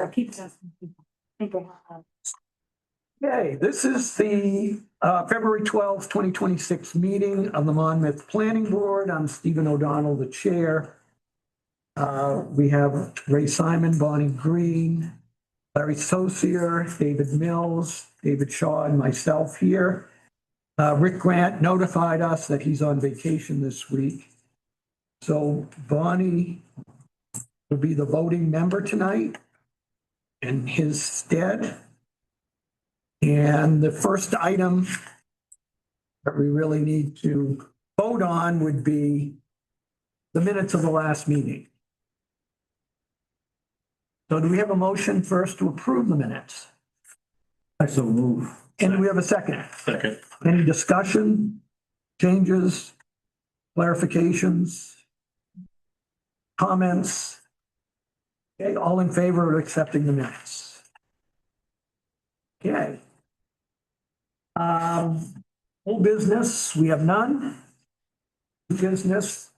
Keep it. People. Okay, this is the February 12th, 2026 meeting of the Monmouth Planning Board. I'm Stephen O'Donnell, the chair. We have Ray Simon, Bonnie Green, Larry Saucier, David Mills, David Shaw, and myself here. Rick Grant notified us that he's on vacation this week. So Bonnie will be the voting member tonight in his stead. And the first item that we really need to vote on would be the minutes of the last meeting. So do we have a motion first to approve the minutes? I so move. And do we have a second? Second. Any discussion, changes, clarifications, comments? Okay, all in favor of accepting the minutes? Okay. Whole business, we have none. Business,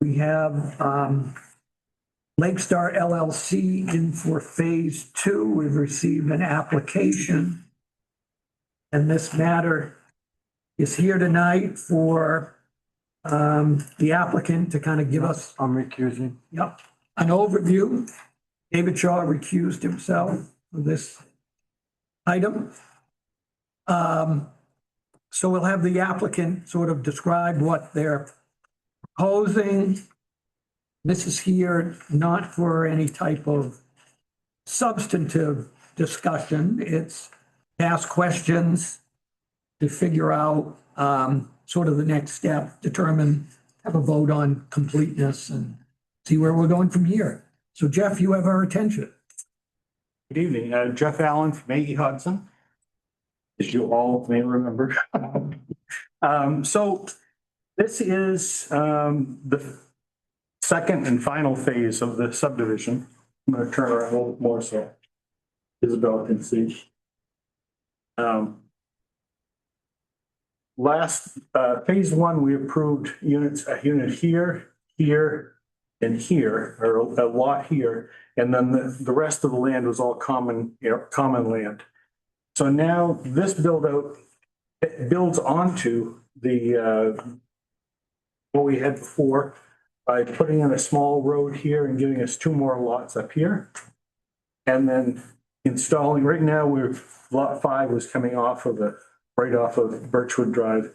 we have Lakestar LLC in for phase 2. We've received an application. And this matter is here tonight for the applicant to kind of give us I'm recusing. an overview. David Shaw recused himself of this item. So we'll have the applicant sort of describe what they're proposing. This is here not for any type of substantive discussion. It's to ask questions, to figure out sort of the next step, determine, have a vote on completeness and see where we're going from here. So Jeff, you have our attention. Good evening, Jeff Allen from A.E. Hudson, as you all may remember. So this is the second and final phase of the subdivision. I'm going to turn around a little more so Isabel can see. Last phase 1, we approved a unit here, here, and here, or a lot here, and then the rest of the land was all common land. So now this builds onto the what we had before by putting in a small road here and giving us 2 more lots up here. And then installing, right now lot 5 was coming off of right off of Birchwood Drive.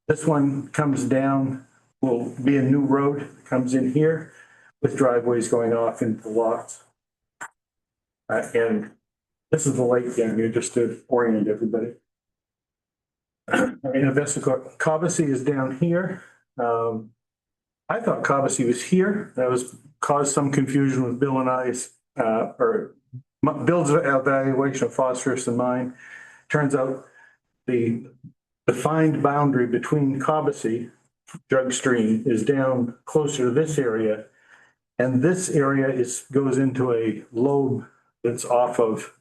This one comes down, will be a new road that comes in here with driveways going off into the lots. And this is the lake down here, just to orient everybody. Cobussy is down here. I thought Cobussy was here. That was caused some confusion with Bill and I's, or Bill's evaluation of phosphorus and mine. Turns out the defined boundary between Cobussy, Jug Stream, is down closer to this area. And this area goes into a lobe that's off of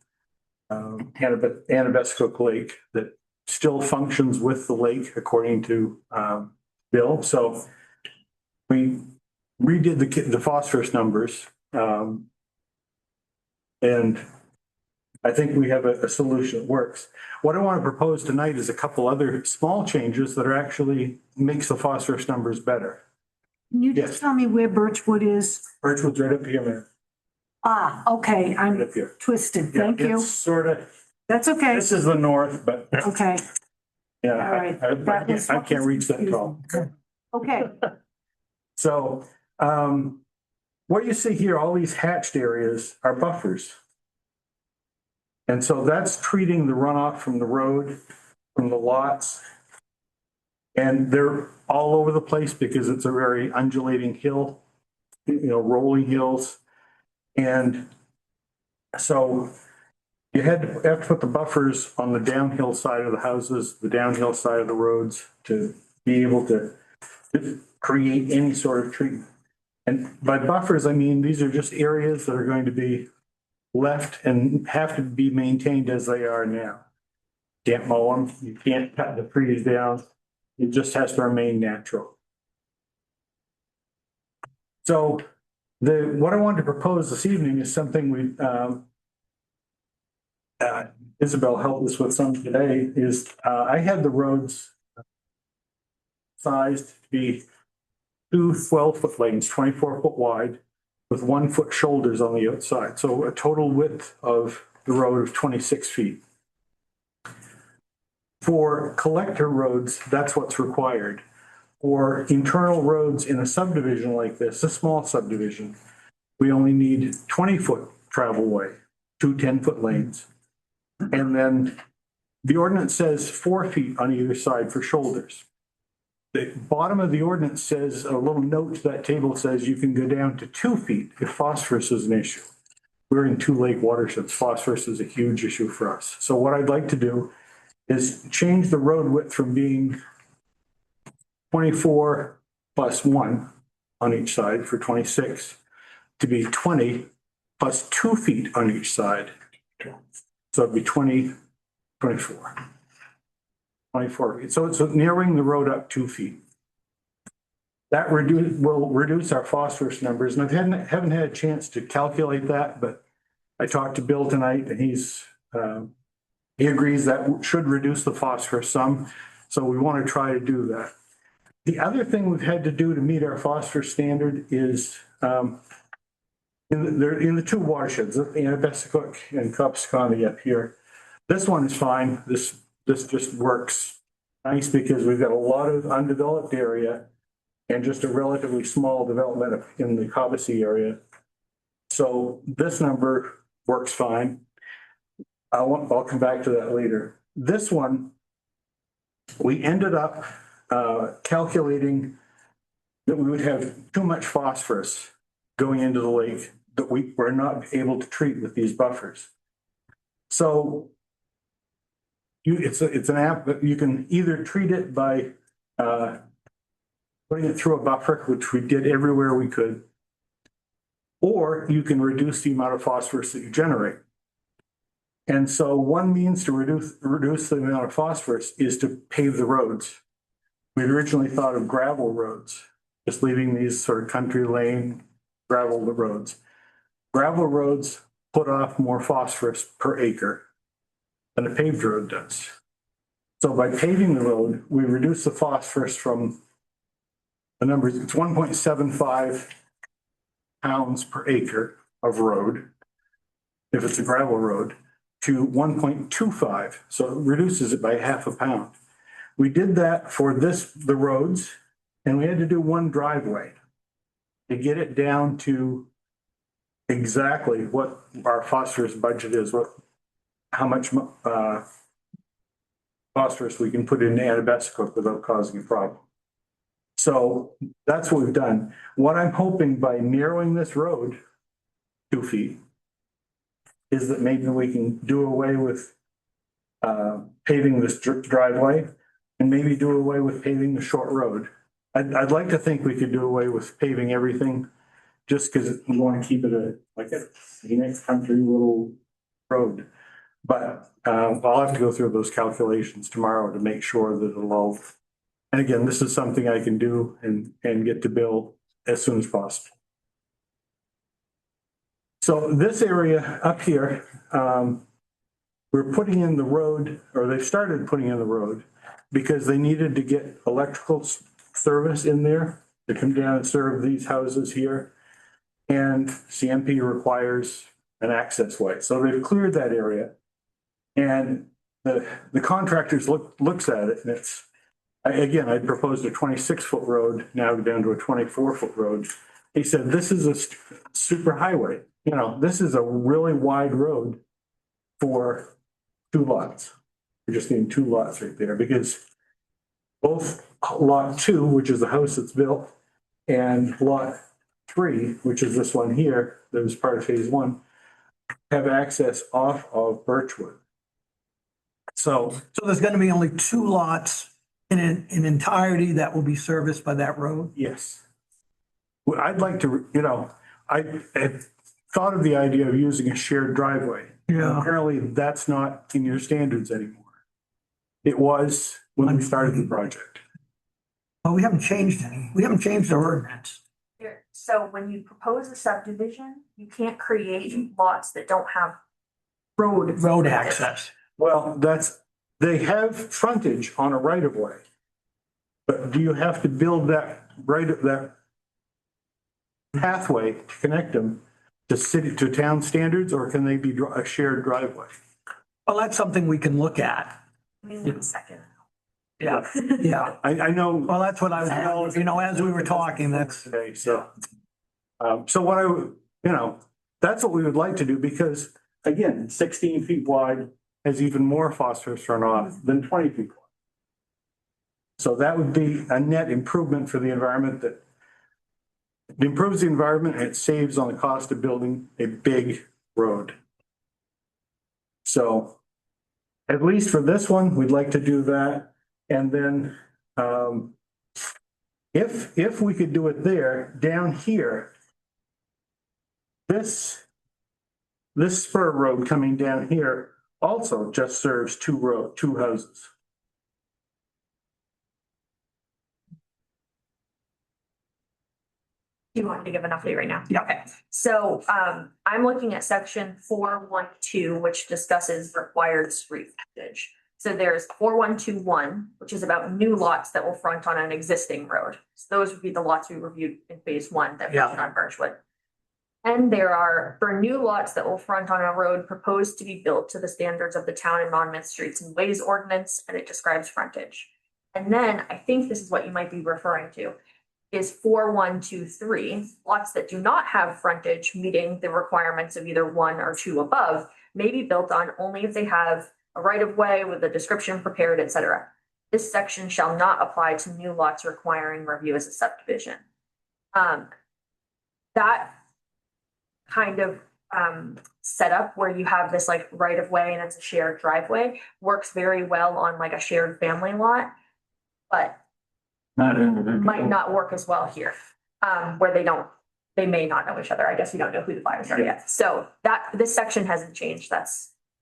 Annabescook Lake that still functions with the lake, according to Bill. So we redid the phosphorus numbers, and I think we have a solution that works. What I want to propose tonight is a couple other small changes that are actually makes the phosphorus numbers better. Can you Yes. just tell me where Birchwood is? Birchwood's right up here, man. Okay, Right I'm up here. twisted. Yeah, Thank you. it's sort of, That's okay. this is the north, but Okay, yeah, all right. I can't reach that tall. Okay, So what you see here, all these hatched areas are buffers. And so that's treating the runoff from the road, from the lots. And they're all over the place because it's a very undulating hill, rolling hills. And so you have to put the buffers on the downhill side of the houses, the downhill side of the roads to be able to create any sort of treatment. And by buffers, I mean, these are just areas that are going to be left and have to be maintained as they are now. Can't mow them, you can't cut the trees down. It just has to remain natural. So what I wanted to propose this evening is something Isabel helped us with some today, is I had the roads sized to be two 12-foot lanes, 24-foot wide, with 1-foot shoulders on the outside. So a total width of the road of 26 feet. For collector roads, that's what's required. For internal roads in a subdivision like this, a small subdivision, we only need 20-foot travel way, two 10-foot lanes. And then the ordinance says 4 feet on either side for shoulders. The bottom of the ordinance says, a little note to that table says you can go down to 2 feet if phosphorus is an issue. We're in 2 lake watersheds. Phosphorus is a huge issue for us. So what I'd like to do is change the road width from being 24 plus 1 on each side for 26 to be 20 plus 2 feet on each side. So it'd be 20, 24. 24 feet. So it's narrowing the road up 2 feet. That will reduce our phosphorus numbers. And I haven't had a chance to calculate that, but I talked to Bill tonight and he agrees that should reduce the phosphorus some. So we want to try to do that. The other thing we've had to do to meet our phosphorus standard is in the 2 watersheds, Anabesicook and Copsiconi up here. This one is fine. This just works nice because we've got a lot of undeveloped area and just a relatively small development in the Cobussy area. So this number works fine. I'll come back to that later. This one, we ended up calculating that we would have too much phosphorus going into the lake that we were not able to treat with these buffers. So it's an app that you can either treat it by putting it through a buffer, which we did everywhere we could, or you can reduce the amount of phosphorus that you generate. And so one means to reduce the amount of phosphorus is to pave the roads. We'd originally thought of gravel roads, just leaving these sort of country lane gravel roads. Gravel roads put off more phosphorus per acre than a paved road does. So by paving the road, we reduce the phosphorus from the numbers, it's 1.75 pounds per acre of road, if it's a gravel road, to 1.25. So it reduces it by half a pound. We did that for the roads, and we had to do one driveway to get it down to exactly what our phosphorus budget is, how much phosphorus we can put in Anabesicook without causing a problem. So that's what we've done. What I'm hoping by narrowing this road 2 feet is that maybe we can do away with paving this driveway and maybe do away with paving the short road. I'd like to think we could do away with paving everything just because we want to keep it a next country little road. But I'll have to go through those calculations tomorrow to make sure that it'll all. And again, this is something I can do and get to Bill as soon as possible. So this area up here, we're putting in the road, or they started putting in the road because they needed to get electrical service in there to come down and serve these houses here. And CMP requires an access way. So they've cleared that area. And the contractors looks at it and it's, again, I proposed a 26-foot road, now down to a 24-foot road. He said, this is a super highway. You know, this is a really wide road for 2 lots. We're just needing 2 lots right there because both lot 2, which is the house that's built, and lot 3, which is this one here, that was part of phase 1, have access off of Birchwood. So there's gonna be only 2 lots in entirety that will be serviced by that road? yes. Well, I'd like to, I had thought of the idea of using a shared driveway. Yeah. Apparently that's not in your standards anymore. It was when we started the project. Well, we haven't changed the ordinance. So when you propose a subdivision, you can't create lots that don't have road access. Well, they have frontage on a right of way. But do you have to build that pathway to connect them to town standards, or can they be a shared driveway? Well, that's something we can look at. Give me 1 second. Yeah, yeah. I know. Well, that's what I was, as we were talking, that's, Okay, so, so what that's what we would like to do, because again, 16 feet wide has even more phosphorus runoff than 20 feet wide. So that would be a net improvement for the environment that it improves the environment and it saves on the cost of building a big road. So at least for this one, we'd like to do that. And then, if we could do it there, down here, this spur road coming down here also just serves two houses. You want me to give an update right now? Yeah. Okay, so I'm looking at section 412, which discusses required street frontage. So there's 4121, which is about new lots that will front on an existing road. So those would be the lots we reviewed in phase 1 that front on Birchwood. And there are, for new lots that will front on a road proposed to be built to the standards of the Town and Monmouth Streets and Ways Ordinance, and it describes frontage. And then I think this is what you might be referring to, is 4123, lots that do not have frontage meeting the requirements of either 1 or 2 above may be built on only if they have a right of way with a description prepared, etc. This section shall not apply to new lots requiring review as a subdivision. That kind of setup where you have this like right of way and it's a shared driveway works very well on like a shared family lot, but Not individual. might not work as well here, where they may not know each other. I guess we don't know who the buyers are yet. So this section hasn't changed.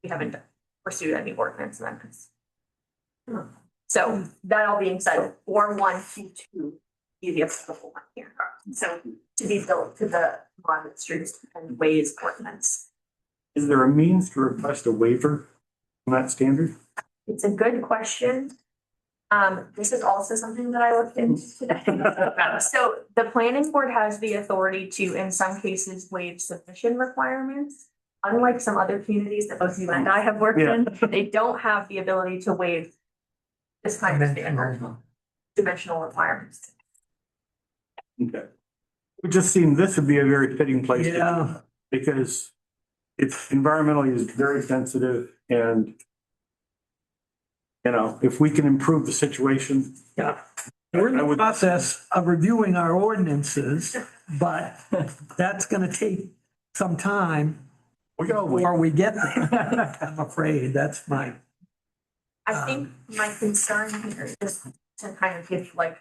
We haven't pursued any ordinance amendments. So that all being said, 4122 be the applicable one here. So to be built to the Monmouth Streets and Ways Ordinance. Is there a means to request a waiver from that standard? It's a good question. This is also something that I looked into today. So the planning board has the authority to, in some cases, waive submission requirements. Unlike some other communities that both you and I have worked in, they don't have the ability to waive this kind of standard, dimensional requirements. Okay. It just seemed this would be a very fitting place to yeah. because it's environmentally is very sensitive, and if we can improve the situation. Yeah. We're in the process of reviewing our ordinances, but that's gonna take some time We gotta wait. before we get there. I'm afraid that's my, I think my concern here is to kind of give like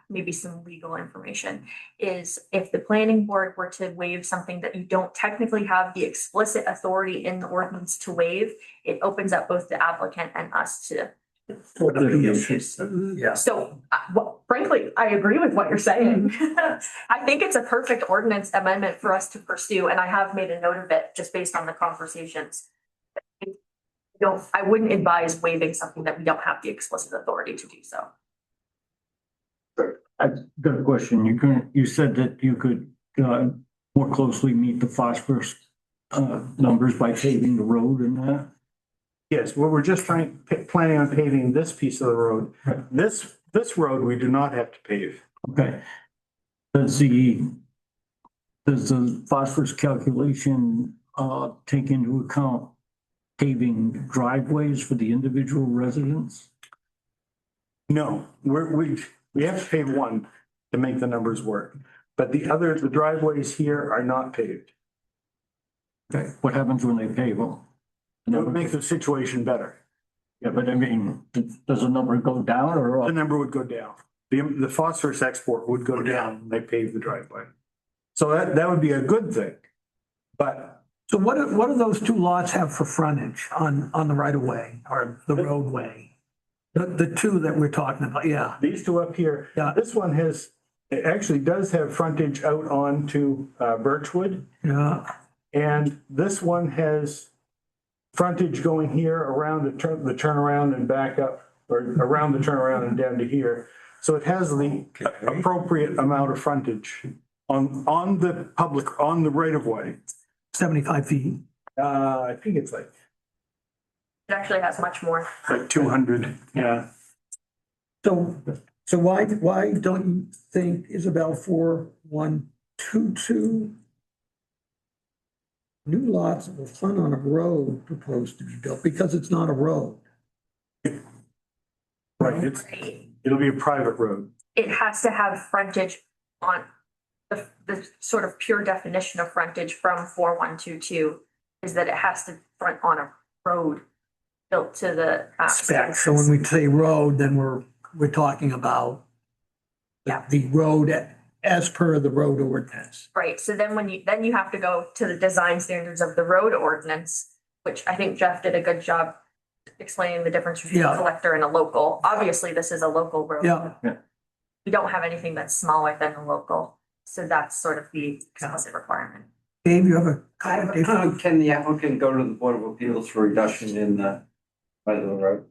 maybe some legal information is if the planning board were to waive something that you don't technically have the explicit authority in the ordinance to waive, it opens up both the applicant and us to issues. yeah. So, frankly, I agree with what you're saying. I think it's a perfect ordinance amendment for us to pursue, and I have made a note of it just based on the conversations. I wouldn't advise waiving something that we don't have the explicit authority to do so. I've got a question. You said that you could more closely meet the phosphorus numbers by paving the road and that? Yes, well, we're just planning on paving this piece of the road. This road, we do not have to pave. Okay. Does the phosphorus calculation take into account paving driveways for the individual residents? No, we have to pave one to make the numbers work, but the driveways here are not paved. Okay. What happens when they pave them? It would make the situation better. Yeah, but I mean, does the number go down or The up? number would go down. The phosphorus export would go down when they pave the driveway. So that would be a good thing. But So what do those two lots have for frontage on the right of way or the roadway? The two that we're talking about, yeah. these two up here, Yeah. this one it actually does have frontage out onto Birchwood. Yeah, And this one has frontage going here around the turnaround and back up, or around the turnaround and down to here. So it has the appropriate amount of frontage on the public, on the right of way. 75 feet. I think it's like It actually has much more. 200, yeah. So why don't you think Isabel 4122? New lots will front on a road proposed to be built because it's not a road. Right, it'll be a private road. It has to have frontage on the sort of pure definition of frontage from 4122 is that it has to front on a road built to the Spec. So when we say road, then we're talking about the road as per the road ordinance. Right, so then you have to go to the design standards of the road ordinance, which I think Jeff did a good job explaining the difference between a Yeah. collector and a local. Obviously, this is a local road. Yeah. We don't have anything that's smaller than a local, so that's sort of the explicit requirement. Dave, you have a comment? Dave? Can the applicant go to the Board of Appeals for reduction in the size of the road?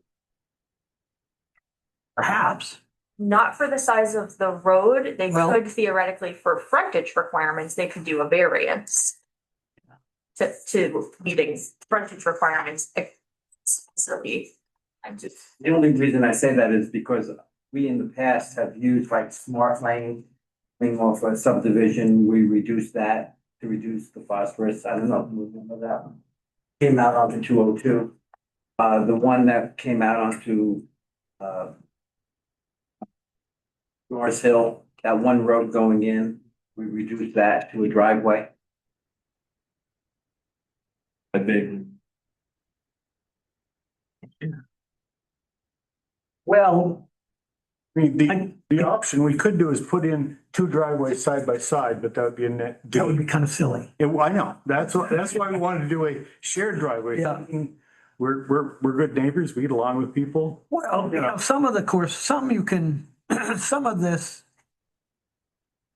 Perhaps. Not for the size of the road, they Well- could theoretically, for frontage requirements, they could do a variance to meeting frontage requirements explicitly. The only reason I say that is because we in the past have used like smart lane, thing off a subdivision, we reduced that to reduce the phosphorus. I don't know if you remember that one. Came out onto 202. The one that came out onto, Norris Hill, that one road going in, we reduced that to a driveway. A big. Well, I mean, the option we could do is put in two driveways side by side, but that would be a net. that would be kind of silly. I know, that's why we wanted to do a shared driveway. Yeah. We're good neighbors, we get along with people. Well, you know, some of the course, some you can, some of this,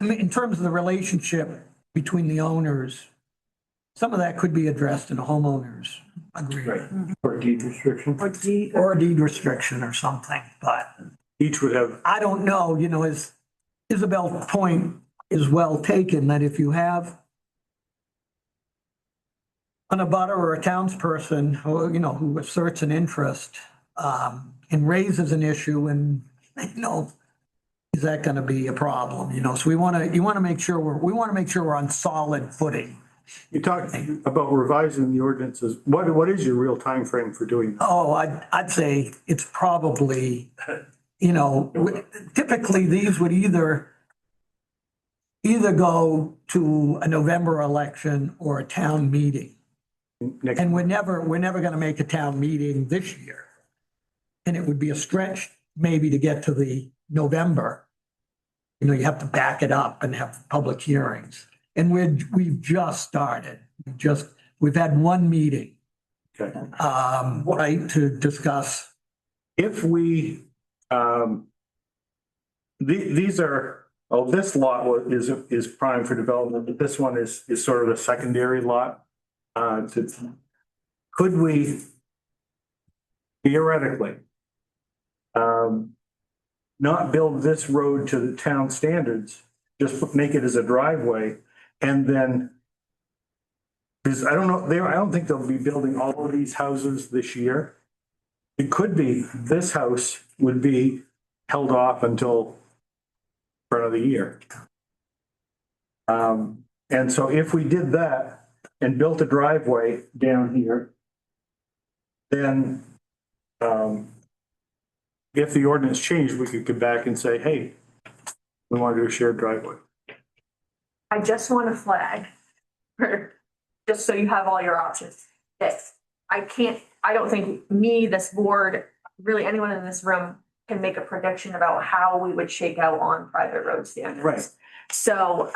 I mean, in terms of the relationship between the owners, some of that could be addressed in a homeowner's agreement. Or deed restriction. Or a deed restriction or something, but Each would have, I don't know, you know, as Isabel's point is well taken, that if you have an abutter or a townsperson who, you know, who asserts an interest, and raises an issue and, you know, is that gonna be a problem, you know? So you wanna make sure we're on solid footing. you talked about revising the ordinances. What is your real time frame for doing that? Oh, I'd say it's probably, you know, typically these would either go to a November election or a town meeting. Next, And we're never gonna make a town meeting this year. And it would be a stretch maybe to get to the November. You know, you have to back it up and have public hearings. And we've just started. We've had one meeting, okay. right, to discuss. If we, these are, this lot is prime for development, but this one is sort of a secondary lot. Could we theoretically not build this road to the town standards, just make it as a driveway, and then, because I don't know, I don't think they'll be building all of these houses this year. It could be, this house would be held off until for another year. And so if we did that and built a driveway down here, then, if the ordinance changed, we could come back and say, hey, we want to do a shared driveway. I just want to flag, just so you have all your options, that I don't think this board, really anyone in this room can make a prediction about how we would shake out on private road standards. Right. So,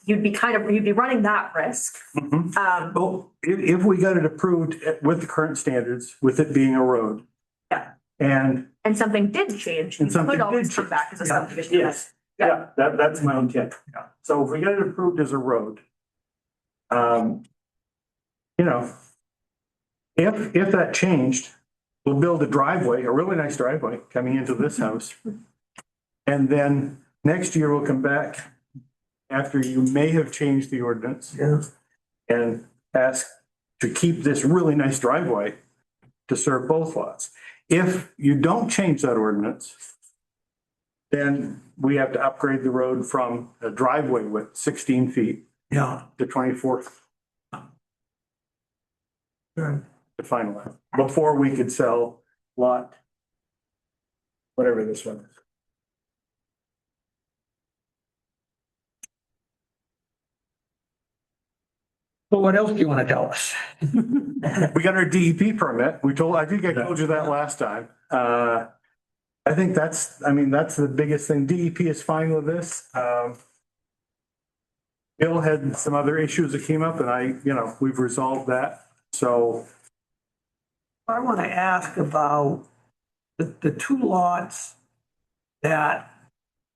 you'd be running that risk. Well, if we got it approved with the current standards, with it being a road. Yeah. And And something did change, you And something could always did come change. back as a Yeah. subdivision. yes, yeah, that's my intent. Yeah. So if we get it approved as a road, you know, If that changed, we'll build a driveway, a really nice driveway coming into this house. And then next year we'll come back after you may have changed the ordinance Yeah. and ask to keep this really nice driveway to serve both lots. If you don't change that ordinance, then we have to upgrade the road from a driveway with 16 feet Yeah. to 24 Good. to finalize, before we could sell lot, whatever this one is. So what else do you want to tell us? We got our DEP permit. I think I told you that last time. I think that's the biggest thing. DEP is fine with this. Bill had some other issues that came up and we've resolved that. So I want to ask about the two lots that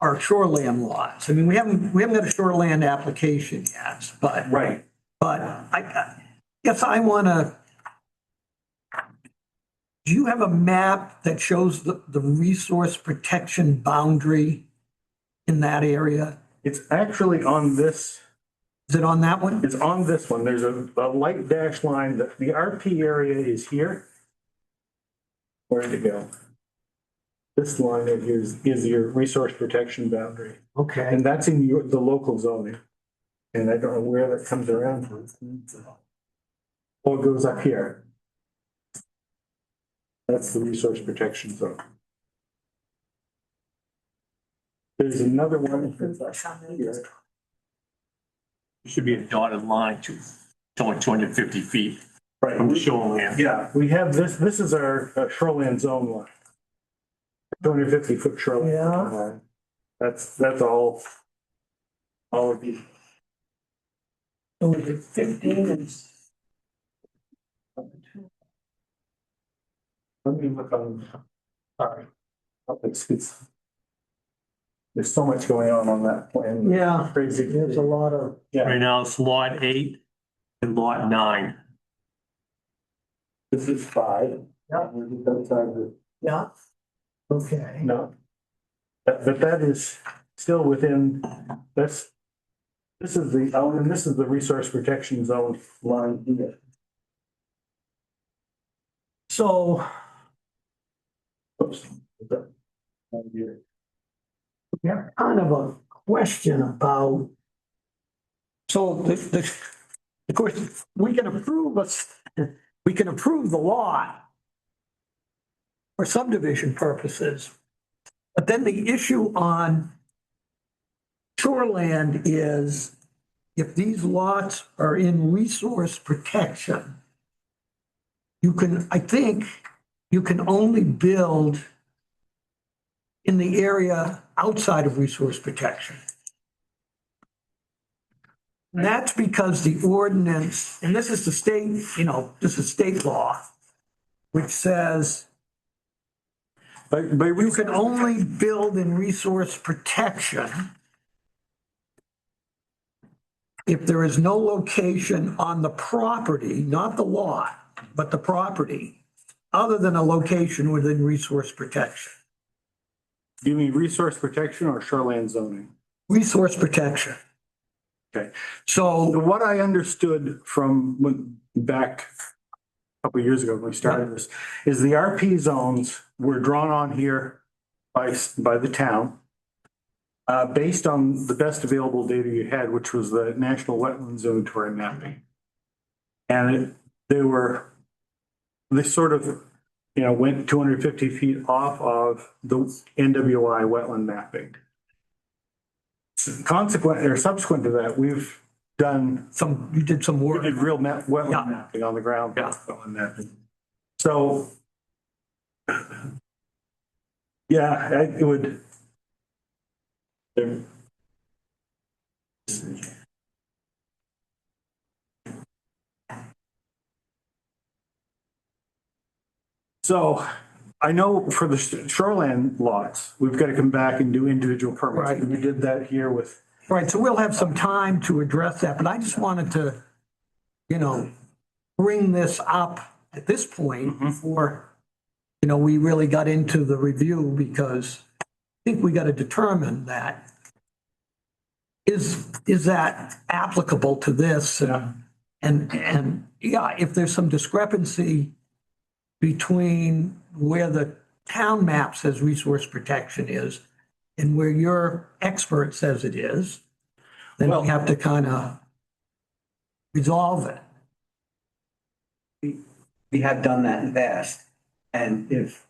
are shoreland lots. I mean, we haven't got a shoreland application yet, but. right. But I guess I want to, do you have a map that shows the resource protection boundary in that area? It's actually on this. Is it on that one? It's on this one. There's a light dash line. The RP area is here. Where did it go? This line right here is your resource protection boundary. Okay. And that's in the local zoning. And I don't know where that comes around from. Oh, it goes up here. That's the resource protection zone. There's another one. Here. Should be a dotted line to, it's only 250 feet Right. from the shoreline. Yeah, we have this is our shoreline zone line. 250-foot shoreline. Yeah. line. That's all of these. So is it 15 and Let me look on, sorry. There's so much going on that plan. yeah, Crazy. there's a lot of, Yeah, Right now it's lot 8 and lot 9. this is 5. Yeah. yeah. Okay. No. But that is still within, this is the resource protection zone line here. So Oops. Here. we have kind of a question about, so of course, we can approve the lot for subdivision purposes. But then the issue on shoreland is if these lots are in resource protection, I think you can only build in the area outside of resource protection. And that's because the ordinance, and this is the state, this is state law, which says But you can only build in resource protection if there is no location on the property, not the lot, but the property, other than a location within resource protection. do you mean resource protection or shoreline zoning? Resource protection. Okay. So, What I understood from back a couple of years ago when we started this, is the RP zones were drawn on here by the town based on the best available data you had, which was the National Wetlands Inventory mapping. And they sort of, went 250 feet off of the NWI wetland mapping. Subsequent to that, we've done you did some we work. did real wetland Yeah. mapping on the ground. Yeah. Wetland mapping. So. Yeah, it would. So I know for the shoreland lots, we've got to come back and do individual permits. Right. We did that here with. Right, so we'll have some time to address that, but I just wanted to, bring this up at this point Mhm. before, we really got into the review because I think we got to determine that is that applicable to this? And yeah, if there's some discrepancy between where the town map says resource protection is and where your expert says it is, then Well- we have to kind of resolve it. We have done that in the past. And if,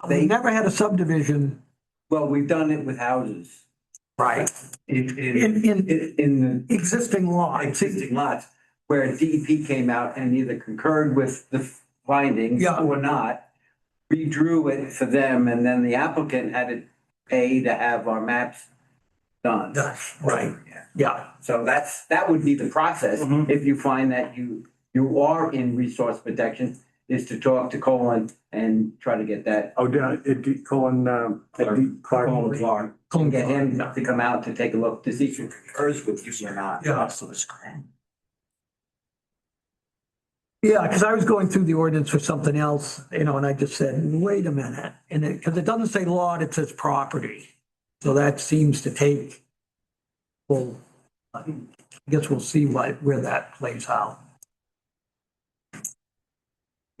We never had a subdivision. well, we've done it with houses Right. in, In in the existing lots. existing lots where DEP came out and either concurred with the findings Yeah. or not, redrew it for them, and then the applicant had to pay to have our maps done. Right, Yeah. yeah. So that would be the process. Mhm. If you find that you are in resource protection, is to talk to Colin and try to get that, Oh, Colin, Clark. get him to come out to take a look to see if it concurs with you or not. Yeah. Yeah, because I was going through the ordinance for something else, and I just said, wait a minute. And because it doesn't say lot, it says property. So that seems to take, well, I guess we'll see where that plays out.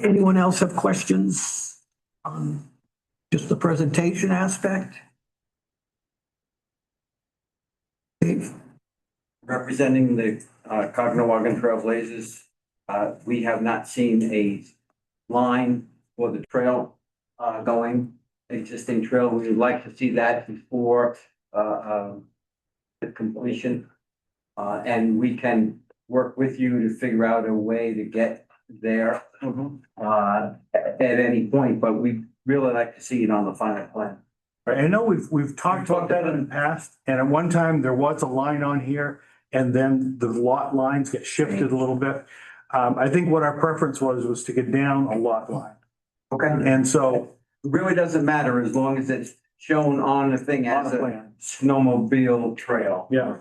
Anyone else have questions on just the presentation aspect? Dave? Representing the Cognawagan Trailblazers, we have not seen a line for the trail going, existing trail. We would like to see that before the completion. And we can work with you to figure out a way to get there at any point, but we really like to see it on the final plan. Right, I know we've talked about that in the past, and at one time there was a line on here, and then the lot lines get shifted a little bit. I think what our preference was to get down a lot line, Okay. and so It really doesn't matter as long as it's shown on the thing on as the a plan, snowmobile trail. yeah.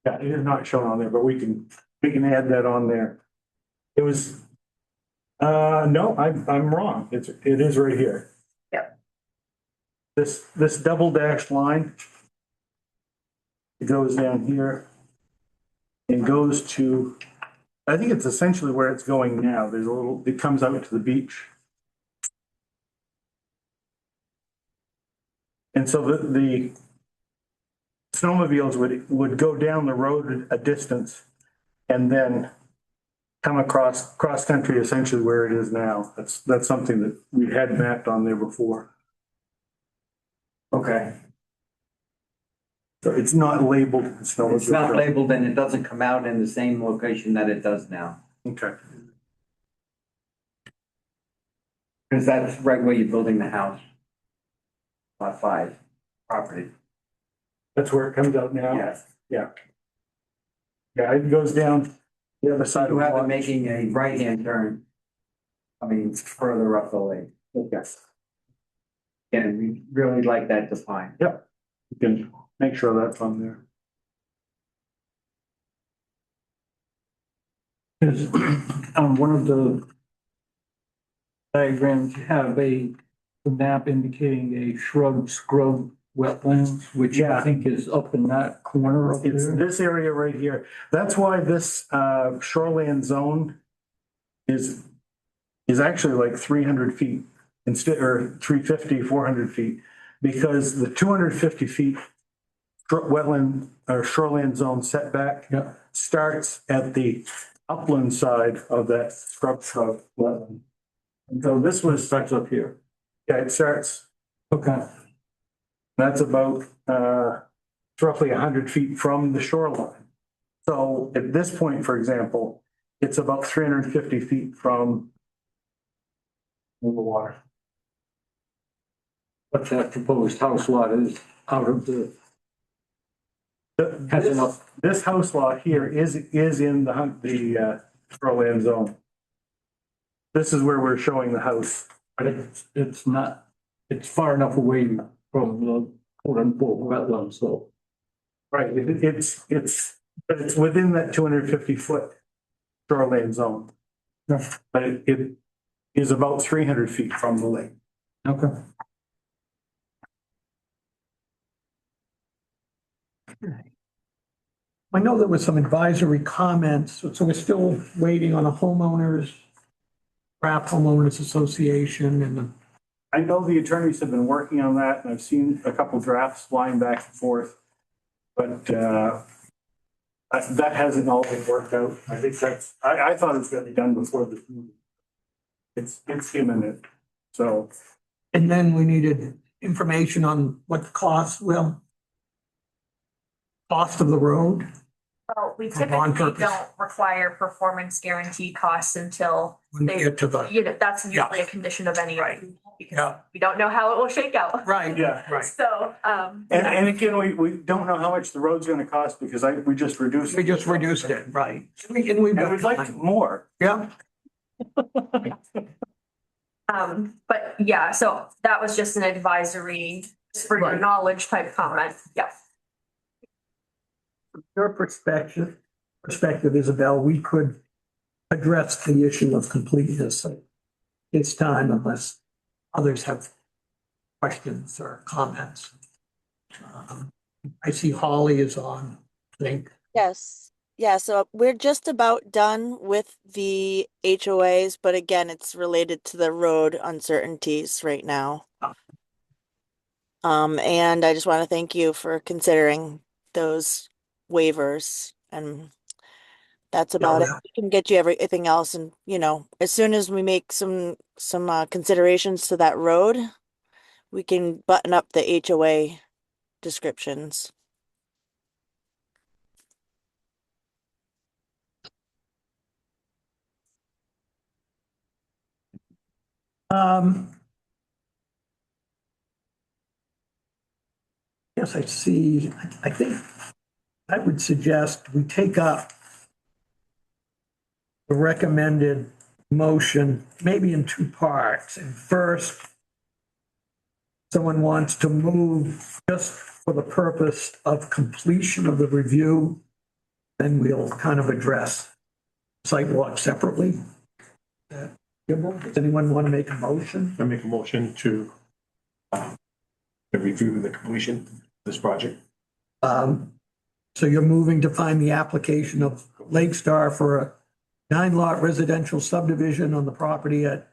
Yeah, it is not shown on there, but we can add that on there. It was, no, I'm wrong. It is right here. Yep. This double dashed line. It goes down here. And goes to, I think it's essentially where it's going now. There's a little, it comes out to the beach. And so the snowmobiles would go down the road a distance and then come across cross country essentially where it is now. That's something that we had mapped on there before. Okay. So it's not labeled snowmobile. It's not trail. labeled and it doesn't come out in the same location that it does now. Okay. Because that's right where you're building the house. Lot 5 property. That's where it comes out now? Yes. Yeah, it goes down the other side of You the have it lot. making a right-hand turn. I mean, further up the lake. Yes. And we really like that defined. You can make sure that's on there. Is on one of the diagrams, you have a map indicating a shrub scrub wetlands, which I Yeah. think is up in that corner up It's there. this area right here. That's why this shoreland zone is actually like 300 feet instead, or 350, 400 feet. Because the 250 feet wetland or shoreland zone setback Yeah. starts at the upland side of that scrub wetland. And so this was, Starts up here. yeah, it starts, Okay. that's about it's roughly 100 feet from the shoreline. So at this point, for example, it's about 350 feet from the water. But that proposed house lot is out of the, has enough. This house lot here is in the shoreland zone. This is where we're showing the house. But it's not, it's far enough away from the quote unquote wetland, so. Right, but it's within that 250-foot shoreline zone. Yeah. But it is about 300 feet from the lake. Okay. I know there was some advisory comments, so we're still waiting on a homeowners, draft homeowners association and I know the attorneys have been working on that, and I've seen a couple drafts flying back and forth. But that hasn't all been worked out. I think I thought it was gonna be done before the meeting. It's imminent, so. and then we needed information on what the cost will. Cost of the road. Well, we For bond typically purpose. don't require performance guarantee costs until When we get to the, that's usually a condition of any. Right. Because yeah, we don't know how it will shake out. right, Yeah. right. So, And again, we don't know how much the road's gonna cost because we just reduced. We just reduced it, right. And we've And got we'd like time. more. Yeah, but yeah, so that was just an advisory, just for your Right. knowledge type comment. Yeah. your perspective, Isabel, we could address the issue of completeness. It's time unless others have questions or comments. I see Holly is on, I think. Yes. Yeah, so we're just about done with the HOAs, but again, it's related to the road uncertainties right now. And I just want to thank you for considering those waivers, and that's about it. Yeah. We can get you everything else, and as soon as we make some considerations to that road, we can button up the HOA descriptions. Yes, I see. I think I would suggest we take up the recommended motion, maybe in two parts. And first, someone wants to move just for the purpose of completion of the review, then we'll kind of address sidewalk separately. Does anyone want to make a motion? I make a motion to review the completion of this project. So you're moving to find the application of Lake Star for a 9-lot residential subdivision on the property at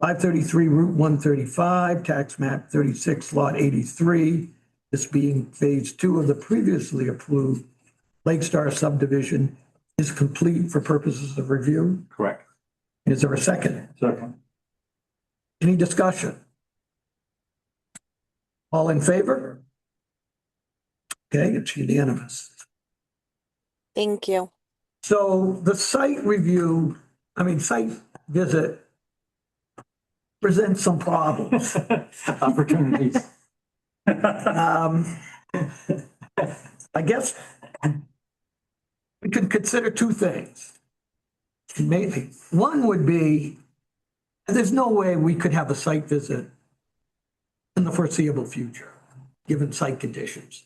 533 Route 135, tax map 36, lot 83. This being phase 2 of the previously approved Lake Star subdivision is complete for purposes of review. Correct. Is there a second? Second. Any discussion? All in favor? Okay, it's unanimous. Thank you. So the site visit presents some problems. Opportunities. I guess we could consider two things. Maybe one would be, there's no way we could have a site visit in the foreseeable future, given site conditions.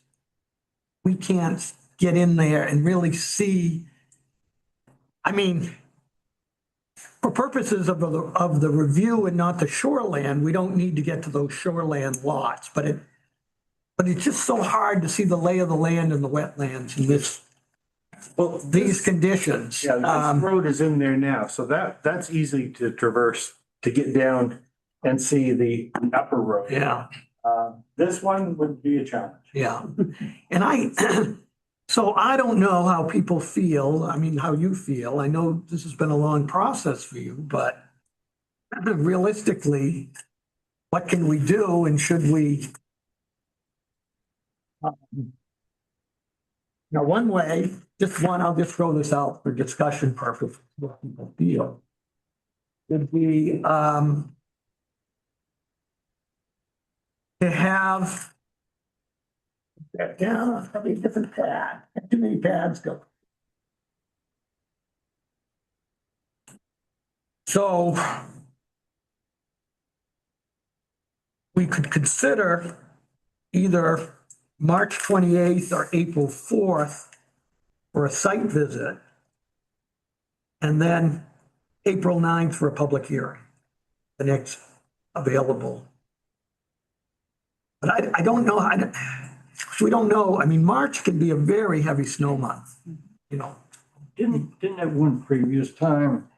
We can't get in there and really see. I mean, for purposes of the review and not the shoreland, we don't need to get to those shoreland lots, but it's just so hard to see the lay of the land and the wetlands in these conditions. Yeah, this road is in there now, so that's easy to traverse, to get down and see the upper road. Yeah, This one would be a challenge. yeah. And so I don't know how people feel, how you feel. I know this has been a long process for you, but realistically, what can we do and should we? Now, one way, I'll just throw this out for discussion purposes, what people feel. Would be to have probably a different pad, too many pads go. So we could consider either March 28th or April 4th for a site visit. And then April 9th for a public hearing, the next available. But I don't know, we don't know, I mean, March can be a very heavy snow month, you know. Didn't at one previous time,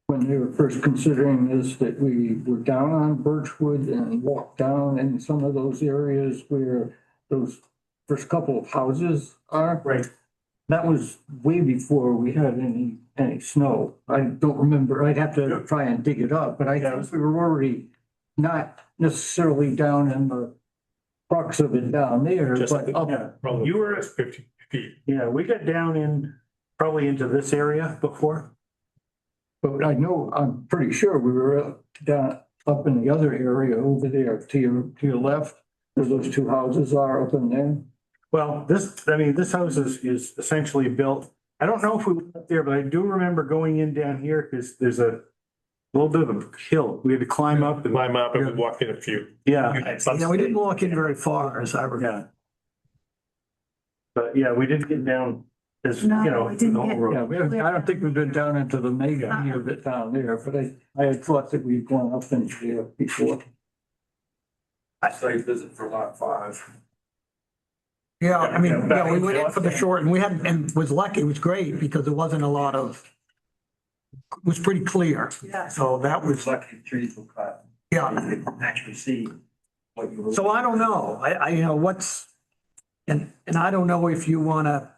when they were first considering this, that we were down on Birchwood and walked down in some of those areas where those first couple of houses are? Right. That was way before we had any snow. I don't remember. I'd have to try and dig it up, but I think we were already not necessarily down in the crux of it down there, Just but up. Yeah, You were at 50 feet. yeah, we got down in, probably into this area before. But I know, I'm pretty sure we were down up in the other area over there to your left, where those two houses are up in there. Well, this house is essentially built, I don't know if we went up there, but I do remember going in down here, because there's a little bit of a hill. We had to climb up and. Climb up and we walked in a few. Yeah, You know, we didn't walk in very far, as I recall. yeah. But yeah, we didn't get down as, you No, know. we didn't the whole get- road. I don't think we've been down into the mega any of it down there, but I had thought that we'd gone up into there before. Site visit for lot 5. Yeah, I mean, yeah, we went in for the short and we had, and was lucky, it was great because there wasn't a lot of, it was pretty clear. Yeah. So that was, Lucky trees were cut. yeah. You could actually see what you were. So I don't know. You know, and I don't know if you want to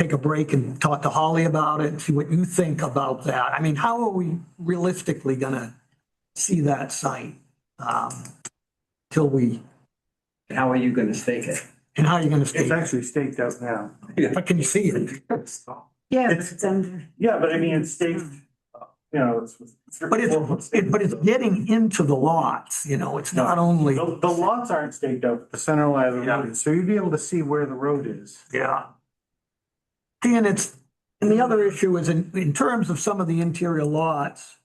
take a break and talk to Holly about it, see what you think about that. I mean, how are we realistically gonna see that site? Till we, How are you gonna stake it? and how are you gonna It's stake? actually staked out now. But can you see it? Yeah, It's- it's under. Yeah, but I mean, it's staked, you know, it's. But it's getting into the lots, you know, it's not only, The lots aren't staked out, but the center line of the road is, so you'd be able to see where the road is. yeah. And and the other issue is in terms of some of the interior lots,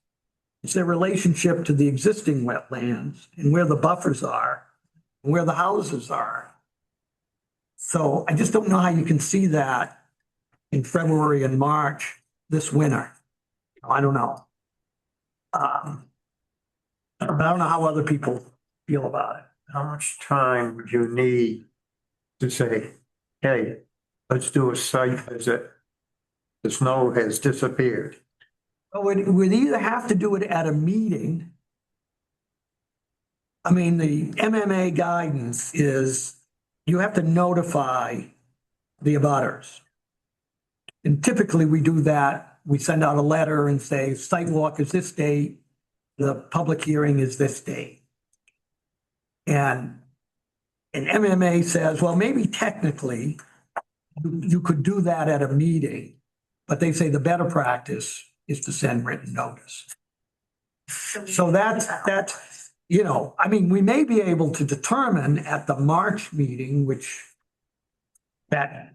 it's their relationship to the existing wetlands and where the buffers are, and where the houses are. So I just don't know how you can see that in February and March this winter. I don't know. I don't know how other people feel about it. How much time would you need to say, hey, let's do a site visit? The snow has disappeared. Oh, we'd either have to do it at a meeting. I mean, the MMA guidance is you have to notify the abutters. And typically we do that. We send out a letter and say, site walk is this date, the public hearing is this date. And MMA says, well, maybe technically you could do that at a meeting, but they say the better practice is to send written notice. So that's, you know, I mean, we may be able to determine at the March meeting, which that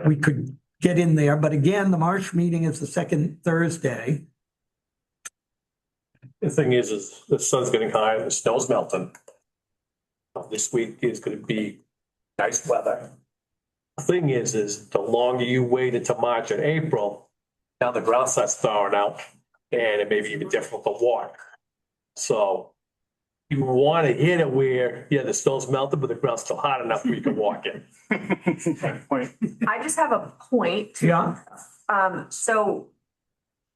we could get in there, but again, the March meeting is the second Thursday. The thing is the sun's getting high and the snow's melting. This week is gonna be nice weather. The thing is the longer you wait until March and April, now the ground starts thawing out and it may be even difficult to walk. So you want to hit it where, yeah, the snow's melted, but the ground's still hot enough where you can walk in. Point. I just have a point. Yeah. So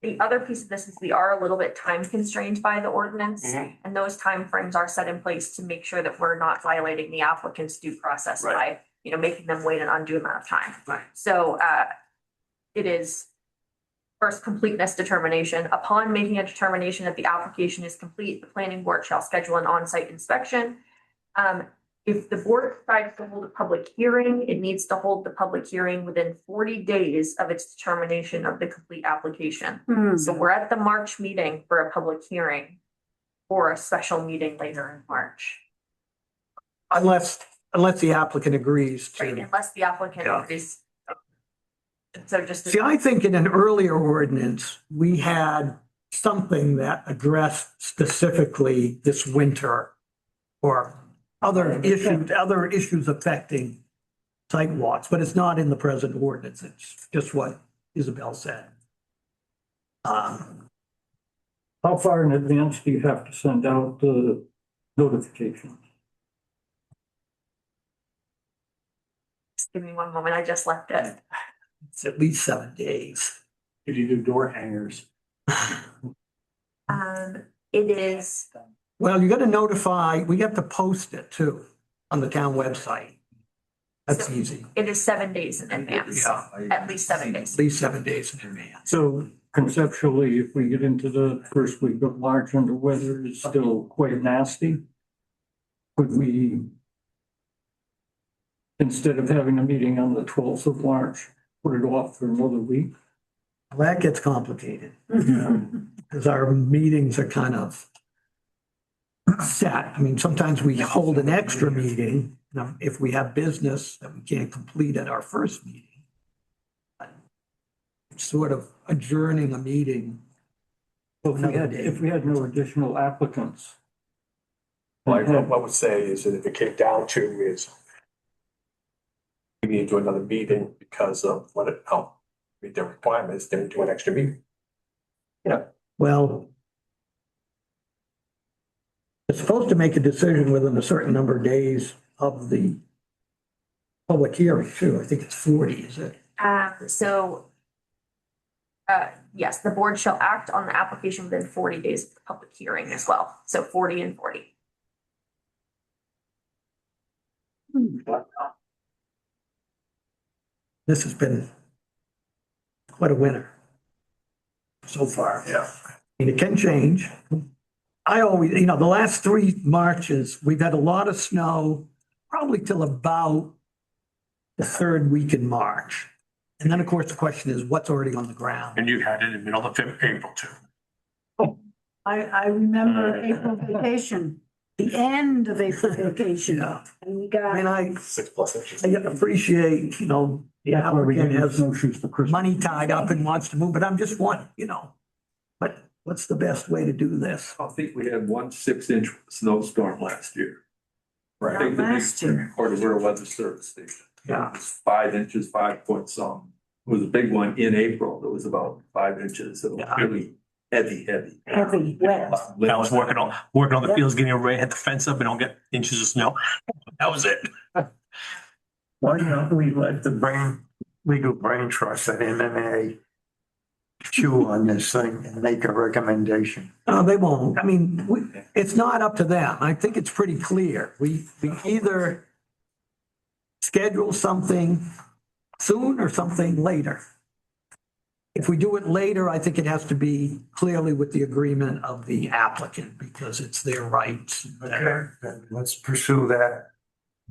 the other piece of this is we are a little bit time constrained by the ordinance. And those timeframes are set in place to make sure that we're not violating the applicant's due process by, making them wait an undue amount of time. Right. So it is first completeness determination. Upon making a determination that the application is complete, the planning board shall schedule an on-site inspection. If the board decides to hold a public hearing, it needs to hold the public hearing within 40 days of its determination of the complete application. So we're at the March meeting for a public hearing or a special meeting later in March. Unless the applicant agrees Right, to. unless the applicant Yeah. agrees. So just. See, I think in an earlier ordinance, we had something that addressed specifically this winter or other issues affecting sidewalks, but it's not in the present ordinance. It's just what Isabel said. How far in advance do you have to send out the notifications? Just give me one moment. I just left it. It's at least 7 days. Did you do door hangers? It is, Well, you gotta notify, we have to post it too on the town website. That's So- easy. it is 7 days in advance, Yeah, at least 7 days. at least 7 days in advance. So conceptually, if we get into the first week of March and the weather is still quite nasty, could we, instead of having a meeting on the 12th of March, put it off for another week? Well, that gets complicated. Because our meetings are kind of set. I mean, sometimes we hold an extra meeting, you know, if we have business that we can't complete at our first meeting. Sort of adjourning a meeting. If we had no additional applicants. Like, what I would say is that if it came down to is we need to do another meeting because of what it, meet their requirements, then we do an extra meeting. Well, it's supposed to make a decision within a certain number of days of the public hearing too. I think it's 40, is it? Yes, the board shall act on the application within 40 days of the public hearing as well. So 40 and 40. This has been quite a winter so far. Yeah. I mean, it can change. I always, you know, the last 3 Marches, we've had a lot of snow, probably till about the 3rd week in March. And then, of course, the question is what's already on the ground? And you had it in the middle of April too. I remember April vacation, the end of April vacation. Yeah. And we I got, mean, 6+ inches. I appreciate, you know, the That's why we applicant get has snowshoes for Christmas. money tied up and wants to move, but I'm just one, you know. But what's the best way to do this? I think we had 1 6-inch snowstorm last year. I think the last big year. Cordova Weather Service station. Yeah. It was 5 inches, 5 point some. It was a big one in April. It was about 5 inches. It was Yeah. really heavy. heavy, wet. I was working on the fields, getting ready, had the fence up and don't get inches of snow. That was it. Why don't we let the legal brain trust at MMA chew on this thing and make a recommendation? No, they won't. I mean, it's not up to them. I think it's pretty clear. We either schedule something soon or something later. If we do it later, I think it has to be clearly with the agreement of the applicant because it's their rights. Okay, then let's pursue that.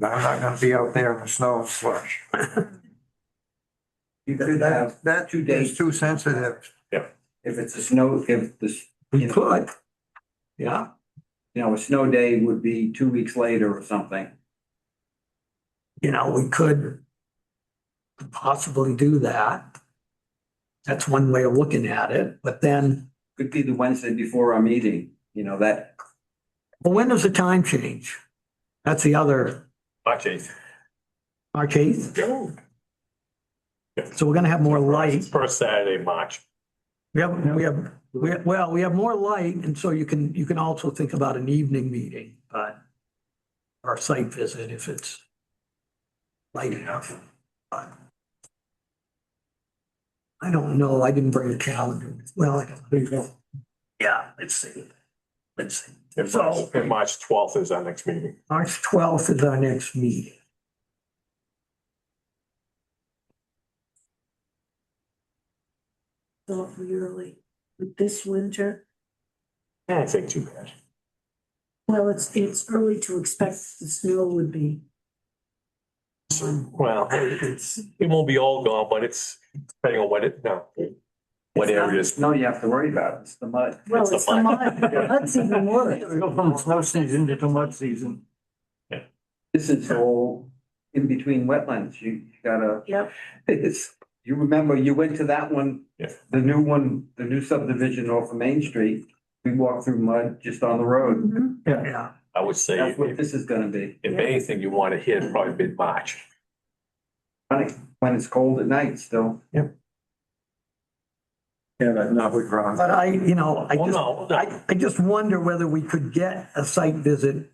I'm not gonna be out there in the snow and slush. You could have That 2 is days, too sensitive. if it's a snow, if this, We could. Yeah, a snow day would be 2 weeks later or something. you know, we could possibly do that. That's one way of looking at it, but then, Could be the Wednesday before our meeting, that, well, when does the time change? That's the other, March 8th. March 8th? So we're gonna have more light. First Saturday, in March. We have more light, and so you can also think about an evening meeting, but or a site visit if it's light enough. But I don't know. I didn't bring a calendar. Well, I don't. There you go. Yeah, let's see. Let's see. And March 12th is our next meeting. March 12th is our next meeting. Not really. This winter, I don't think too bad. well, it's early to expect the snow would be. Well, it won't be all gone, but it's depending on what areas. no, you have to worry about, it's the mud. Well, the it's the fun. mud. That's even worse. We go from snow season into mud season. This is all in between wetlands, you gotta. Yep. You remember, you went to that one. Yeah. The new subdivision off of Main Street, we walked through mud just on the road. Mhm. Yeah. I would say That's what if, this is gonna be. if anything, you want to hit probably mid-March. When it's cold at night still. Yeah, but not with Ron. But I Well, just, no, I just wonder whether we could get a site visit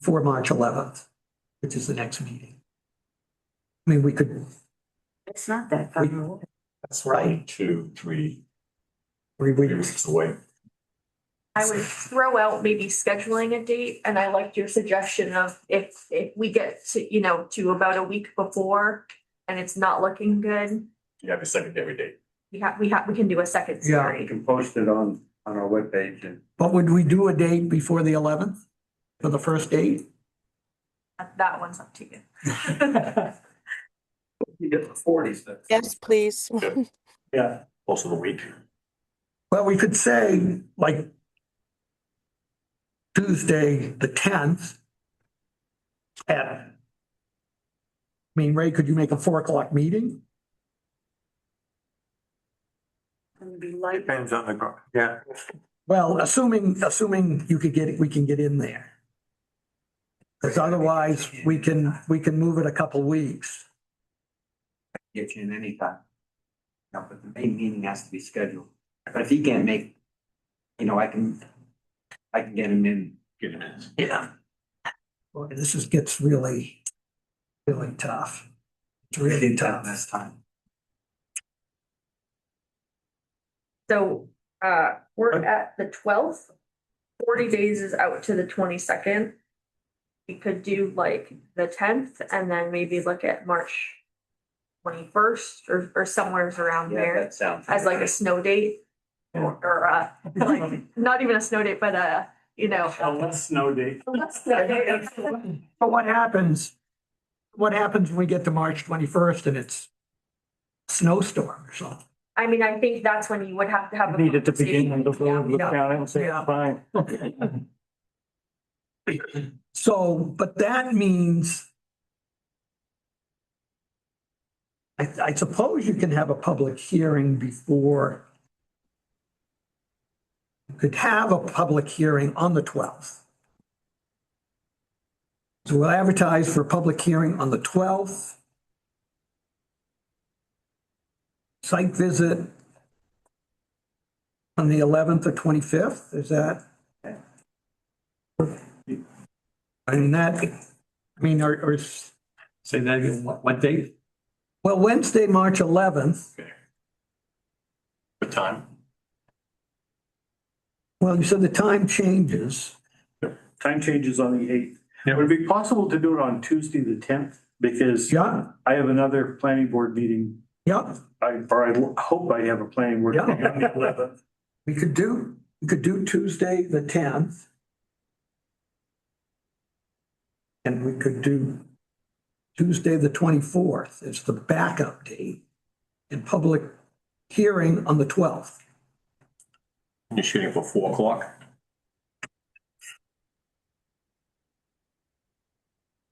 for March 11th, which is the next meeting. I mean, we could, It's not that far. that's right. 2, 3 we, weeks away. I would throw out maybe scheduling a date, and I liked your suggestion of if we get to, to about a week before and it's not looking good, You have a secondary date. we can do a second Yeah. You series. can post it on our webpage and. but would we do a date before the 11th for the first date? That one's up to you. You get the 40s then. Yes, please. Yeah. Most of the week. Well, we could say like Tuesday, the 10th. I mean, Ray, could you make a 4:00 meeting? Gonna be light. Depends on yeah. Well, assuming you could get it, we can get in there. Because otherwise, we can move it a couple weeks. Get you in anytime. No, but the main meeting has to be scheduled. But if he can't make, I can get him in. Get it in. Yeah. Boy, gets really, really tough. It's really tough. This time. So, we're at the 12th. 40 days is out to the 22nd. We could do like the 10th and then maybe look at March 21st or somewhere around Yeah, there that sounds. as like a snow date. Or like, not even a snow date, but Less snow date. But what happens when we get to March 21st and it's snowstorm or something? I mean, I think that's when you would have to have. a Need it to begin and conversation. look down and say, Yeah. fine. So, but that means I suppose you can have a public hearing before. You could have a public hearing on the 12th. So we'll advertise for a public hearing on the 12th. Site visit on the 11th or 25th, is that? Or Say that again, what date? well, Wednesday, March 11th. What time? Well, you said the time changes. Time changes on the 8th. Yeah. Would it be possible to do it on Tuesday, the 10th? Because Yeah, I have another planning board meeting. yeah, I hope I have a planning board. Yeah. meeting on the 11th. we could do Tuesday, the 10th. And we could do Tuesday, the 24th is the backup date and public hearing on the 12th. You're shooting for 4:00.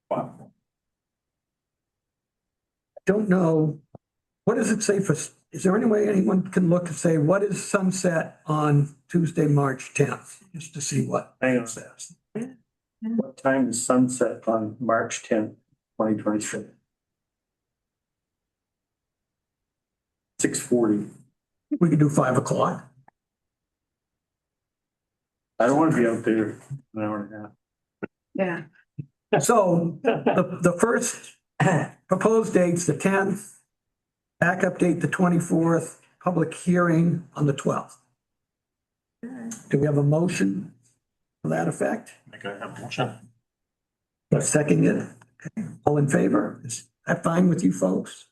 Wow. Don't know, what does it say is there any way anyone can look and say, what is sunset on Tuesday, March 10th? Just to see what Hang on. it says. What time is sunset on March 10th, 2026? 6:40. We could do 5:00. I don't want to be out there an hour and a half. Yeah, So the first proposed date's the 10th, backup date the 24th, public hearing on the 12th. Do we have a motion to that effect? Make a motion. A second it? Okay. All in favor? Is that fine with you folks?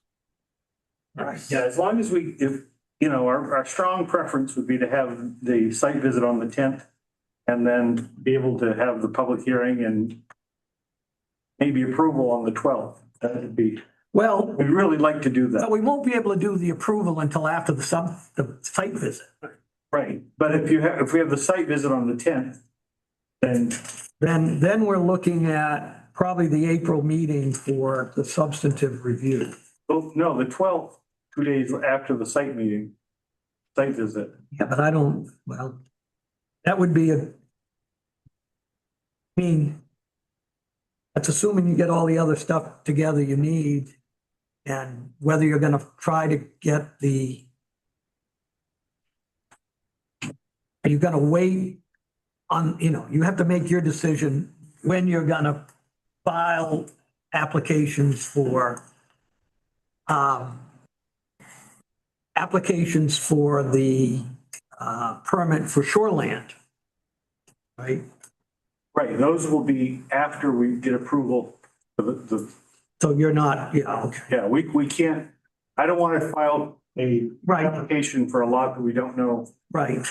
Yeah, as long as our strong preference would be to have the site visit on the 10th and then be able to have the public hearing and maybe approval on the 12th. That would be, Well, we'd really like to do but that. we won't be able to do the approval until after the site visit. Right. But if we have the site visit on the 10th, then Then we're looking at probably the April meeting for the substantive review. oh, no, the 12th, 2 days after the site visit. Yeah, but well, that would be I mean, that's assuming you get all the other stuff together you need. And whether you're gonna try to get the, are you gonna wait on, you have to make your decision when you're gonna file applications for the permit for shoreland. Right? Right, those will be after we get approval. So you're not, yeah, okay. Yeah, we can't, I don't want to file a Right. application for a lot that we don't know. Right.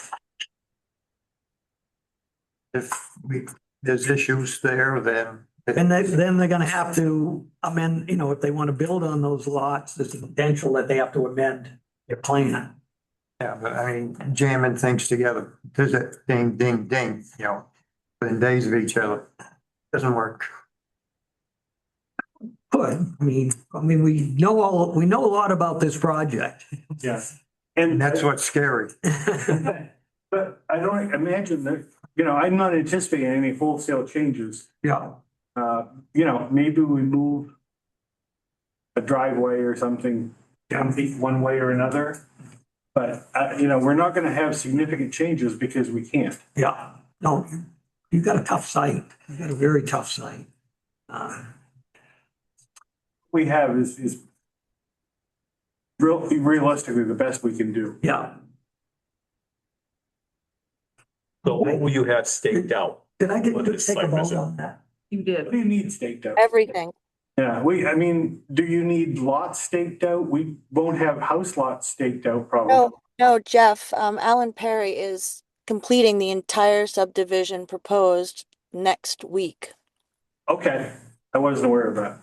There's issues there, then. And then they're gonna have to amend, if they want to build on those lots, there's a potential that they have to amend their plan. Yeah, but I mean, jamming things together, does it ding, ding, ding, within days of each other, doesn't work. Good, I mean, we know a lot about this project. Yeah. And And that's what's scary. but I don't imagine that, I'm not anticipating any wholesale changes. Yeah. Maybe we move a driveway or something 10 feet one way or another. But, we're not gonna have significant changes because we can't. Yeah, no, you got a tough site, you got a very tough site. We have is realistically the best we can do. Yeah, So what will you have staked out? did I get What you to is take a site vote visit? on that? You did. What do you need staked out? Everything. Yeah, do you need lots staked out? We won't have house lots staked out probably. No, Jeff, Alan Perry is completing the entire subdivision proposed next week. Okay, I wasn't aware of that.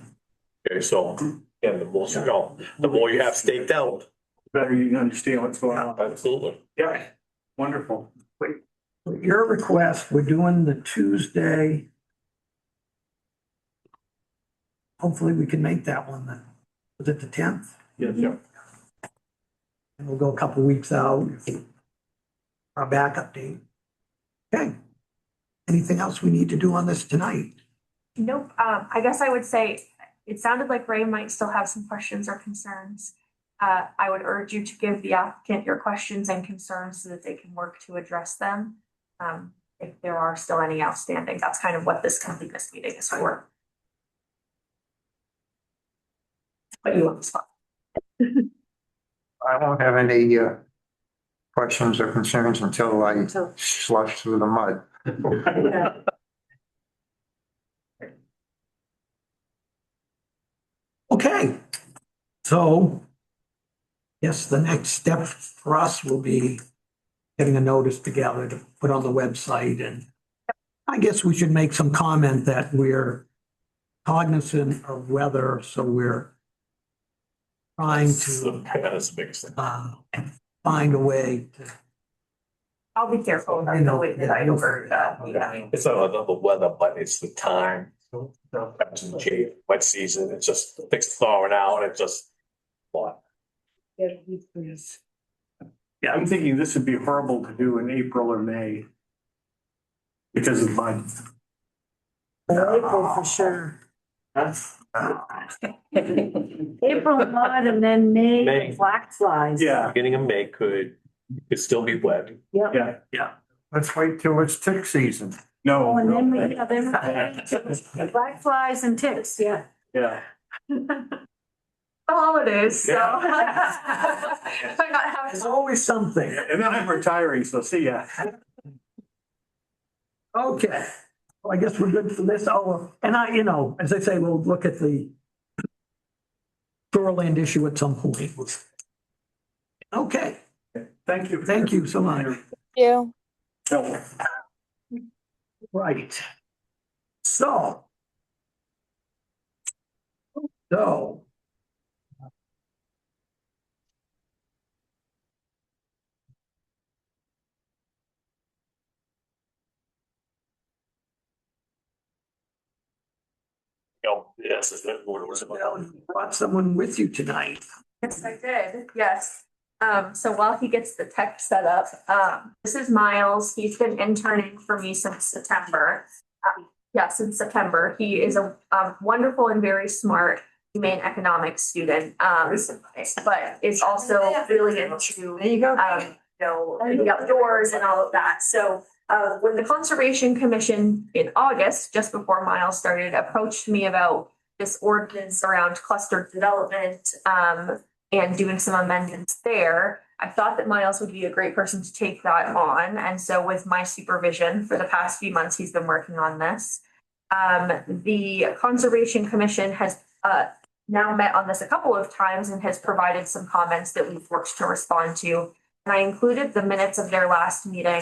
Okay, so, yeah, the more you have staked out, Better you understand what's going on. absolutely. Yeah, wonderful. Your request, we're doing the Tuesday. Hopefully we can make that one then. Was it the 10th? Yeah. And we'll go a couple weeks out. Our backup date. Okay. Anything else we need to do on this tonight? Nope, I guess I would say, it sounded like Ray might still have some questions or concerns. I would urge you to give the applicant your questions and concerns so that they can work to address them. If there are still any outstanding, that's kind of what this completeness meeting is for. But you want to spot. I won't have any questions or concerns until I slush through the mud. Okay. So yes, the next step for us will be getting a notice together to put on the website, and I guess we should make some comment that we're cognizant of weather, so we're trying to That's the biggest thing. find a way to. I'll be careful about the way that I over, It's not another weather, but it's the time. Wet season, it's just, things thawing out, it's just. What? Yeah, I'm thinking this would be horrible to do in April or May. Because of mud. April for sure. April mud and then May. May black flies. Yeah, Beginning of May could still be wet. yeah, Let's wait till it's tick season. Oh, and then we, no. then black flies and ticks, yeah. Yeah, holidays, so. Yeah. Might not have There's always something. and then I'm retiring, so see ya. Okay, well, I guess we're good for this. Oh, and as I say, we'll look at the shoreland issue at some point. Okay, Thank you. thank you so much. You. No. Right. So. Yes, what was it? You brought someone with you tonight. Yes, I did, yes. So while he gets the tech set up, this is Miles. He's been interning for me since September. Yes, in September. He is a wonderful and very smart humane economics student, but is also really into, There you go. the outdoors and all of that. So when the Conservation Commission in August, just before Miles started, approached me about this ordinance around clustered development, and doing some amendments there, I thought that Miles would be a great person to take that on. And so with my supervision for the past few months, he's been working on this. The Conservation Commission has now met on this a couple of times and has provided some comments that we've worked to respond to. And I included the minutes of their last meeting,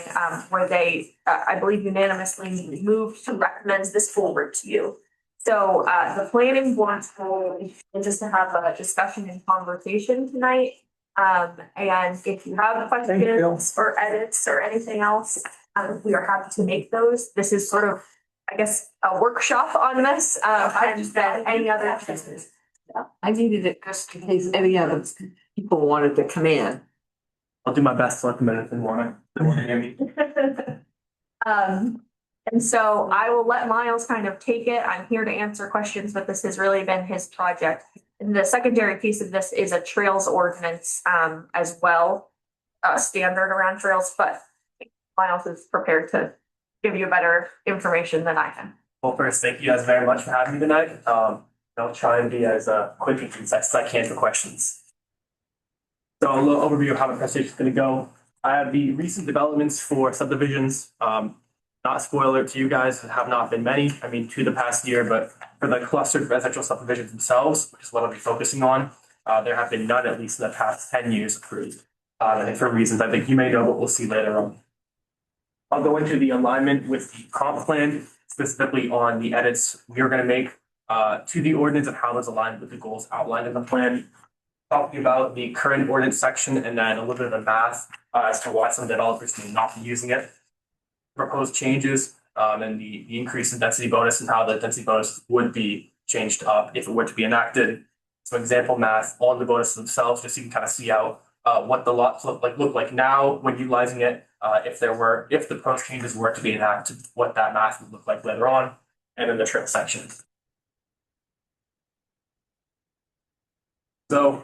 where they, I believe, unanimously moved to recommend this forward to you. So the planning board's goal is just to have a discussion and conversation tonight. And if you have questions or edits or anything else, we are happy to make those. This is sort of, I guess, a workshop on this, and then any other business. I needed it just in case any other people wanted to come in. I'll do my best to let them in if they want to hear me. And so I will let Miles kind of take it. I'm here to answer questions, but this has really been his project. And the secondary piece of this is a trails ordinance, as well, standard around trails, but Miles is prepared to give you better information than I can. Well, first, thank you guys very much for having me tonight. I'll try and be as quick and concise as I can for questions. So a little overview of how the presentation is going to go. I have the recent developments for subdivisions. Not a spoiler to you guys, there have not been many. I mean, to the past year, but for the clustered residential subdivisions themselves, which is what I'll be focusing on, there have been none, at least in the past 10 years approved. And for reasons I think you may know, but we'll see later on. I'll go into the alignment with the comp plan, specifically on the edits we are going to make to the ordinance and how those align with the goals outlined in the plan. Talking about the current ordinance section and then a little bit of the math as to why some developers may not be using it. Proposed changes and the increase in density bonus and how the density bonus would be changed up if it were to be enacted. Some example math on the bonuses themselves, just so you can kind of see out what the lots look like now when utilizing it. If the proposed changes were to be enacted, what that math would look like later on, and then the trail section. So,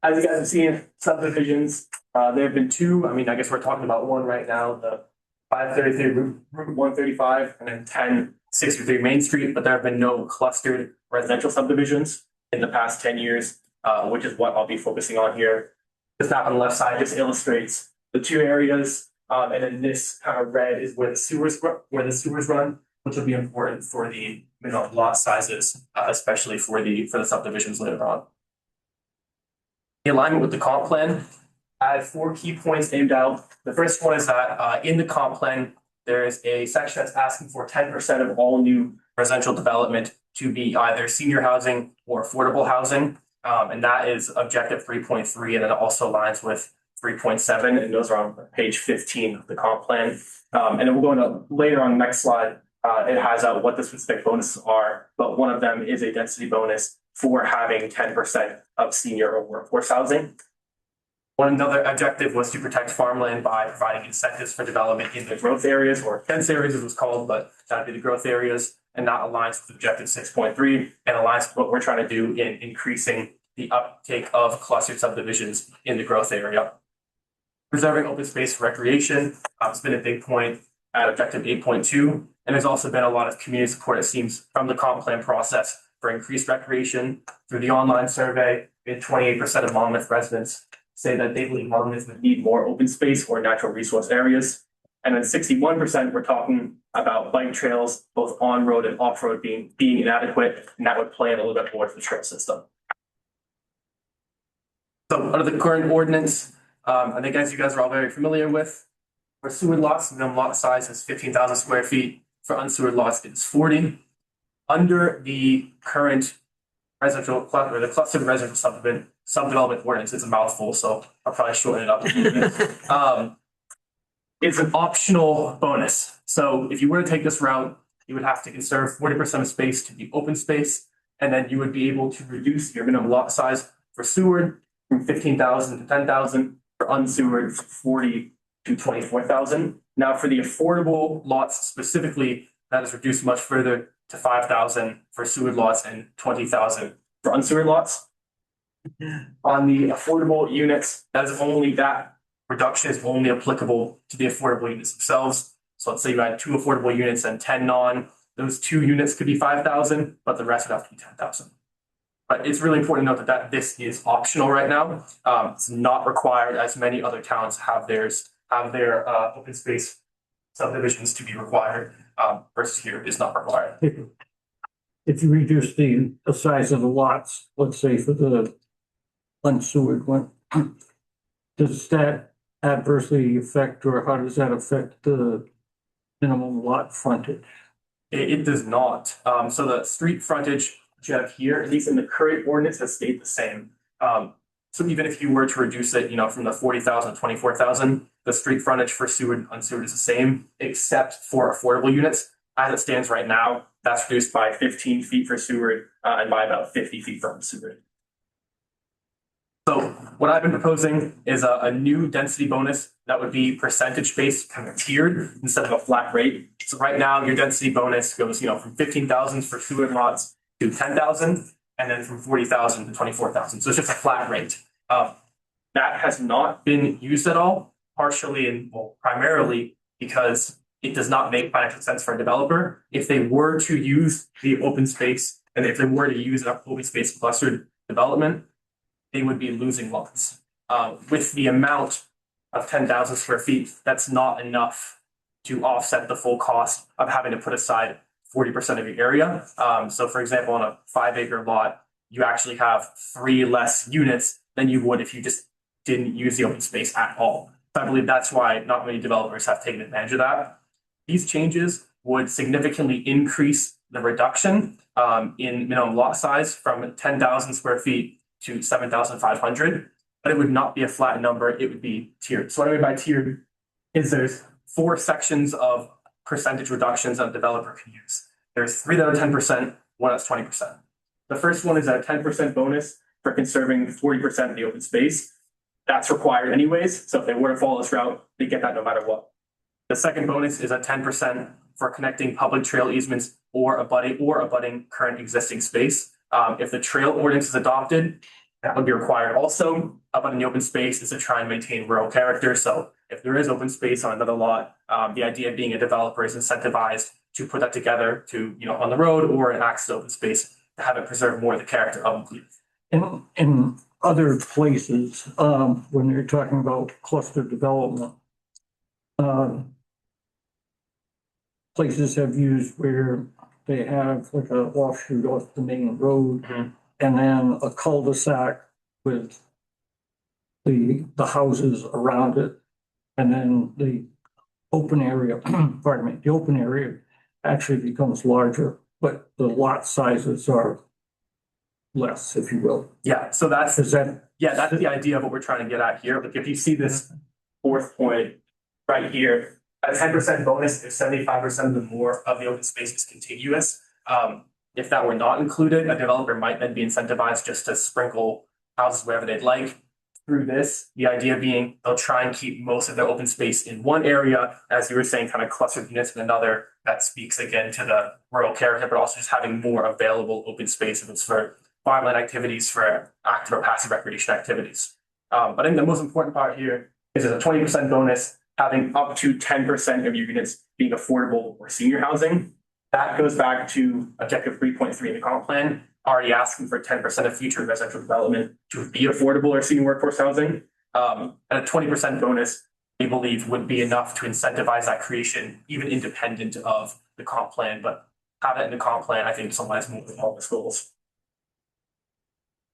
as you guys have seen, subdivisions, there have been two. I mean, I guess we're talking about one right now, the 533 Route 135 and then 1063 Main Street, but there have been no clustered residential subdivisions in the past 10 years, which is what I'll be focusing on here. This map on the left side just illustrates the two areas, and then this kind of red is where the sewers run, which will be important for the minimum lot sizes, especially for the subdivisions later on. The alignment with the comp plan, I have 4 key points named out. The first one is that in the comp plan, there is a section that's asking for 10% of all new residential development to be either senior housing or affordable housing. And that is objective 3.3, and it also aligns with 3.7, and those are on page 15 of the comp plan. And then we'll go into later on the next slide. It has out what the specific bonuses are, but one of them is a density bonus for having 10% of senior or workforce housing. One other objective was to protect farmland by providing incentives for development in the growth areas, or dense areas as it was called, but that'd be the growth areas. And that aligns with objective 6.3 and aligns with what we're trying to do in increasing the uptake of clustered subdivisions in the growth area. Preserving open space for recreation has been a big point at objective 8.2. And there's also been a lot of community support, it seems, from the comp plan process for increased recreation. Through the online survey, 28% of Monmouth residents say that they believe Monmouth would need more open space or natural resource areas. And then 61% were talking about bike trails, both on-road and off-road being inadequate, and that would play in a little bit more to the trail system. So under the current ordinance, I think as you guys are all very familiar with, for sewer lots, minimum lot size is 15,000 square feet. For unsewered lots, it's 40. Under the current residential or the clustered residential subdevelopment ordinance, it's a mouthful, so I'll probably shorten it up a little bit. It's an optional bonus. So if you were to take this route, you would have to conserve 40% of space to be open space, and then you would be able to reduce your minimum lot size for sewered from 15,000 to 10,000, for unsewered 40 to 24,000. Now for the affordable lots specifically, that is reduced much further to 5,000 for sewer lots and 20,000 for unsewered lots. On the affordable units, that reduction is only applicable to the affordable units themselves. So let's say you had 2 affordable units and 10 non, those 2 units could be 5,000, but the rest would have to be 10,000. But it's really important to note that this is optional right now. It's not required, as many other towns have their open space subdivisions to be required, versus here is not required. If you reduce the size of the lots, let's say for the unsewered one, does that adversely affect, or how does that affect the minimum lot frontage? It does not. So the street frontage you have here, at least in the current ordinance, has stayed the same. So even if you were to reduce it, from the 40,000 to 24,000, the street frontage for sewer and unsewered is the same, except for affordable units. As it stands right now, that's reduced by 15 feet for sewer and by about 50 feet for unsewered. So what I've been proposing is a new density bonus that would be percentage based, kind of tiered instead of a flat rate. So right now, your density bonus goes, from 15,000 for sewer lots to 10,000, and then from 40,000 to 24,000. So it's just a flat rate. That has not been used at all, partially and primarily because it does not make financial sense for a developer. If they were to use the open space, and if they were to use an open space clustered development, they would be losing lots. With the amount of 10,000 square feet, that's not enough to offset the full cost of having to put aside 40% of your area. So for example, on a 5-acre lot, you actually have 3 less units than you would if you just didn't use the open space at all. So I believe that's why not many developers have taken advantage of that. These changes would significantly increase the reduction in minimum lot size from 10,000 square feet to 7,500, but it would not be a flat number, it would be tiered. So what I mean by tiered is there's 4 sections of percentage reductions that a developer can use. There's 3 that are 10%, 1 that's 20%. The first one is a 10% bonus for conserving 40% of the open space. That's required anyways, so if they were to follow this route, they get that no matter what. The second bonus is a 10% for connecting public trail easements or abutting current existing space. If the trail ordinance is adopted, that would be required also. Abutting the open space is to try and maintain rural character. So if there is open space on another lot, the idea being a developer is incentivized to put that together to, on the road or an access open space to have it preserve more of the character of the In other places, when you're talking about cluster development, places have used where they have like an offshoot off the main road, and then a cul-de-sac with the houses around it, and then the open area, pardon me, the open area actually becomes larger, but the lot sizes are less, if you will. Yeah, so that's the idea of what we're trying to get at here. Like if you see this 4th point right here, a 10% bonus if 75% or more of the open space is contiguous. If that were not included, a developer might then be incentivized just to sprinkle houses wherever they'd like. Through this, the idea being they'll try and keep most of their open space in one area, as you were saying, kind of clustered units in another. That speaks again to the rural character, but also just having more available open space if it's for farmland activities, for active or passive recreation activities. But I think the most important part here is a 20% bonus, having up to 10% of your units being affordable or senior housing. That goes back to objective 3.3 in the comp plan, already asking for 10% of future residential development to be affordable or senior workforce housing. And a 20% bonus, we believe, would be enough to incentivize that creation, even independent of the comp plan. But have that in the comp plan, I think, aligns more with all the schools.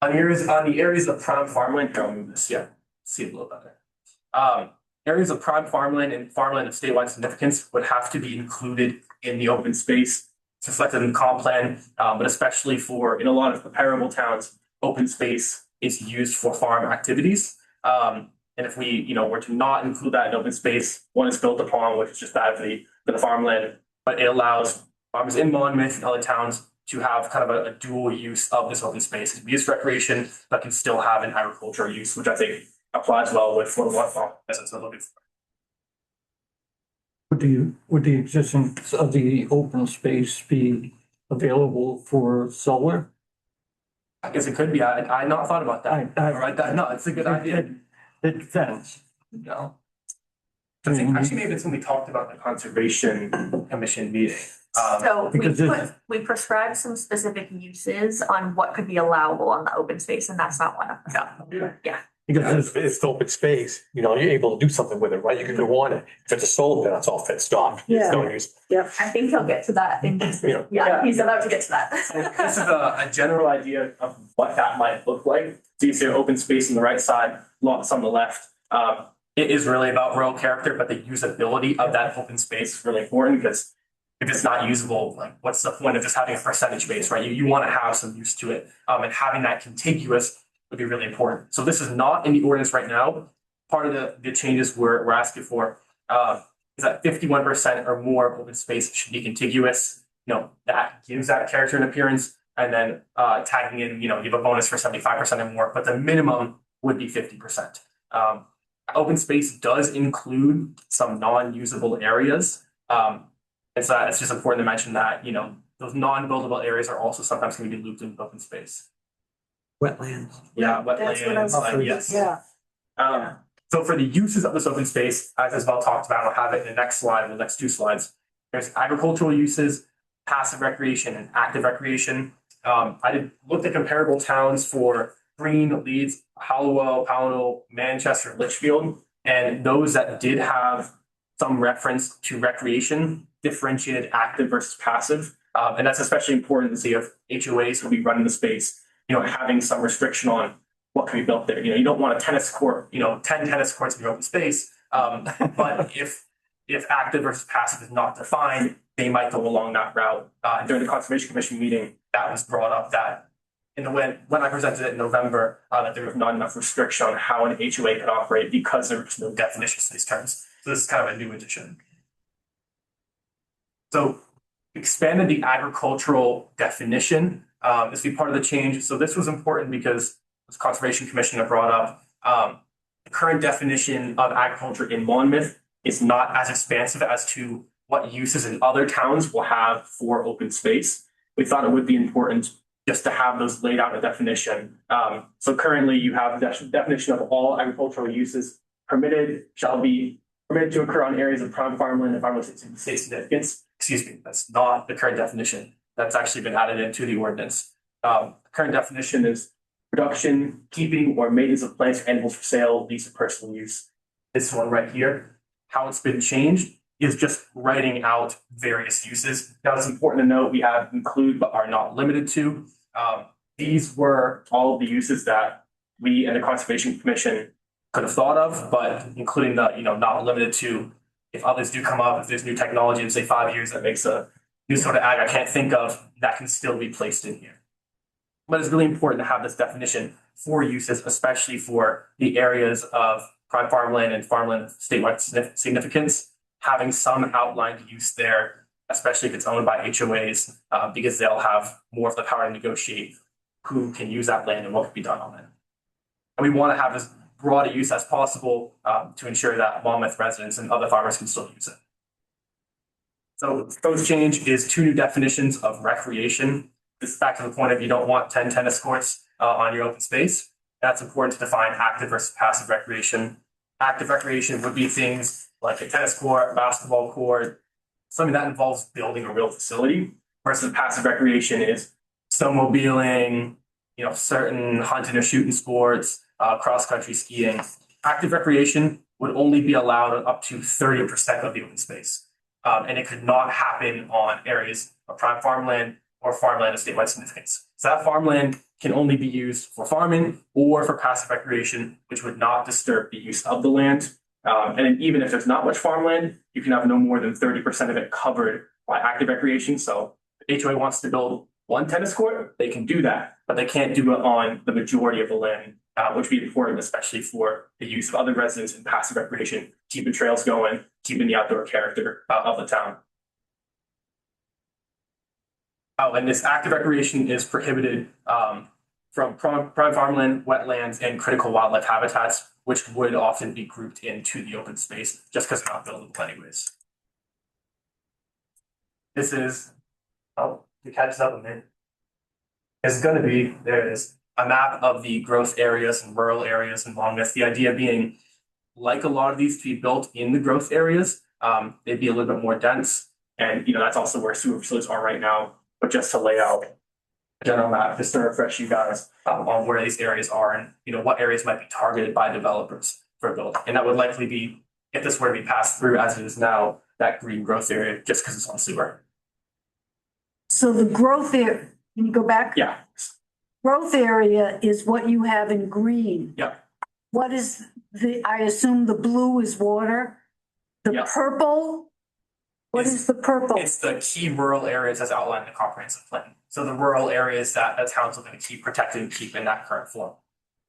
On the areas of prime farmland, here I'll move this, see it a little better. Areas of prime farmland and farmland of statewide significance would have to be included in the open space. It's reflected in the comp plan, but especially in a lot of comparable towns, open space is used for farm activities. And if we, were to not include that in open space, one is built upon, which is just that of the farmland, but it allows farmers in Monmouth and other towns to have kind of a dual use of this open space. It can be used for recreation, but can still have an agricultural use, which I think applies well with what farm residents are looking for. Would the existence of the open space be available for solar? I guess it could be. I had not thought about that. I- All right, no, it's a good idea. It depends, you know? I think actually maybe it's when we talked about the Conservation Commission meeting. So we because it's- we prescribed some specific uses on what could be allowable on the open space, and that's not one of them. Yeah. Because It's open space, you know, you're able to do something with it, right? You can go on it. If it's a solar, then it's all fenced off. Yeah. Don't use. I think he'll get to that in just, Yeah. yeah, he's about to get to So that. this is a general idea of what that might look like. So you see open space on the right side, lots on the left. It is really about rural character, but the usability of that open space is really important because if it's not usable, like what's the point of just having a percentage base, right? You want to have some use to it. And having that contiguous would be really important. So this is not in the ordinance right now. Part of the changes we're asking for is that 51% or more of open space should be contiguous. You know, that gives that character and appearance. And then tagging in, you know, you have a bonus for 75% or more, but the minimum would be 50%. Open space does include some non-usable areas. It's just important to mention that, you know, those non-buildable areas are also sometimes going to be looped in open space. Wetlands. Yeah, That's what I was wetlands, yes. Yeah, So for the uses of this open space, as Isabel talked about, I'll have it in the next slide, the next two slides. There's agricultural uses, passive recreation, and active recreation. I looked at comparable towns for Green, Leeds, Hallowell, Pownell, Manchester, Litchfield, and those that did have some reference to recreation differentiated active versus passive. And that's especially important to see if HOAs will be running the space, you know, having some restriction on what can be built there. You know, you don't want a tennis court, you know, 10 tennis courts in your open space. But if active versus passive is not defined, they might go along that route. During the Conservation Commission meeting, that was brought up that when I presented it in November, that there was not enough restriction on how an HOA could operate because there was no definition to these terms. So this is kind of a new addition. So expanded the agricultural definition. This will be part of the change. So this was important because the Conservation Commission had brought up the current definition of agriculture in Monmouth is not as expansive as to what uses in other towns will have for open space. We thought it would be important just to have those laid out in a definition. So currently you have the definition of all agricultural uses shall be permitted to occur on areas of prime farmland and farmland state significance. Excuse me, that's not the current definition. That's actually been added into the ordinance. Current definition is production, keeping, or maintenance of plants or animals for sale, lease, or personal use. This one right here, how it's been changed is just writing out various uses. Now, it's important to note we have include but are not limited to. These were all of the uses that we and the Conservation Commission could have thought of, but including the, you know, not limited to, if others do come up, if there's new technology in say 5 years that makes a new sort of ag I can't think of, that can still be placed in here. But it's really important to have this definition for uses, especially for the areas of prime farmland and farmland of statewide significance, having some outlined use there, especially if it's owned by HOAs, because they'll have more of the power to negotiate who can use that land and what can be done on it. And we want to have as broad a use as possible to ensure that Monmouth residents and other farmers can still use it. So proposed change is 2 new definitions of recreation. This is back to the point of you don't want 10 tennis courts on your open space. That's important to define active versus passive recreation. Active recreation would be things like a tennis court, a basketball court, something that involves building a real facility, versus passive recreation is snowmobiling, you know, certain hunting or shooting sports, cross-country skiing. Active recreation would only be allowed up to 30% of the open space. And it could not happen on areas of prime farmland or farmland of statewide significance. So that farmland can only be used for farming or for passive recreation, which would not disturb the use of the land. And then even if there's not much farmland, you can have no more than 30% of it covered by active recreation. So if HOA wants to build 1 tennis court, they can do that, but they can't do it on the majority of the land, which would be important, especially for the use of other residents in passive recreation, keeping trails going, keeping the outdoor character of the town. Oh, and this active recreation is prohibited from prime farmland, wetlands, and critical wildlife habitats, which would often be grouped into the open space just because they're not buildable anyways. this is, oh, it catches up with me. It's gonna be, there it is, a map of the growth areas and rural areas in Monmouth. The idea being, like a lot of these to be built in the growth areas, they'd be a little bit more dense. And, that's also where sewer facilities are right now, but just to lay out a general map, just to refresh you guys on where these areas are and, what areas might be targeted by developers for building. And that would likely be, if this were to be passed through as it is now, that green growth area, just because it's on sewer. So the growth area, can you go back? Yeah. Growth area is what you have in green. Yep. What is I assume the blue is water? The Yep. purple? What is the purple? It's the key rural areas as outlined in the comprehensive plan. So the rural areas that the town's looking to keep protected and keep in that current form.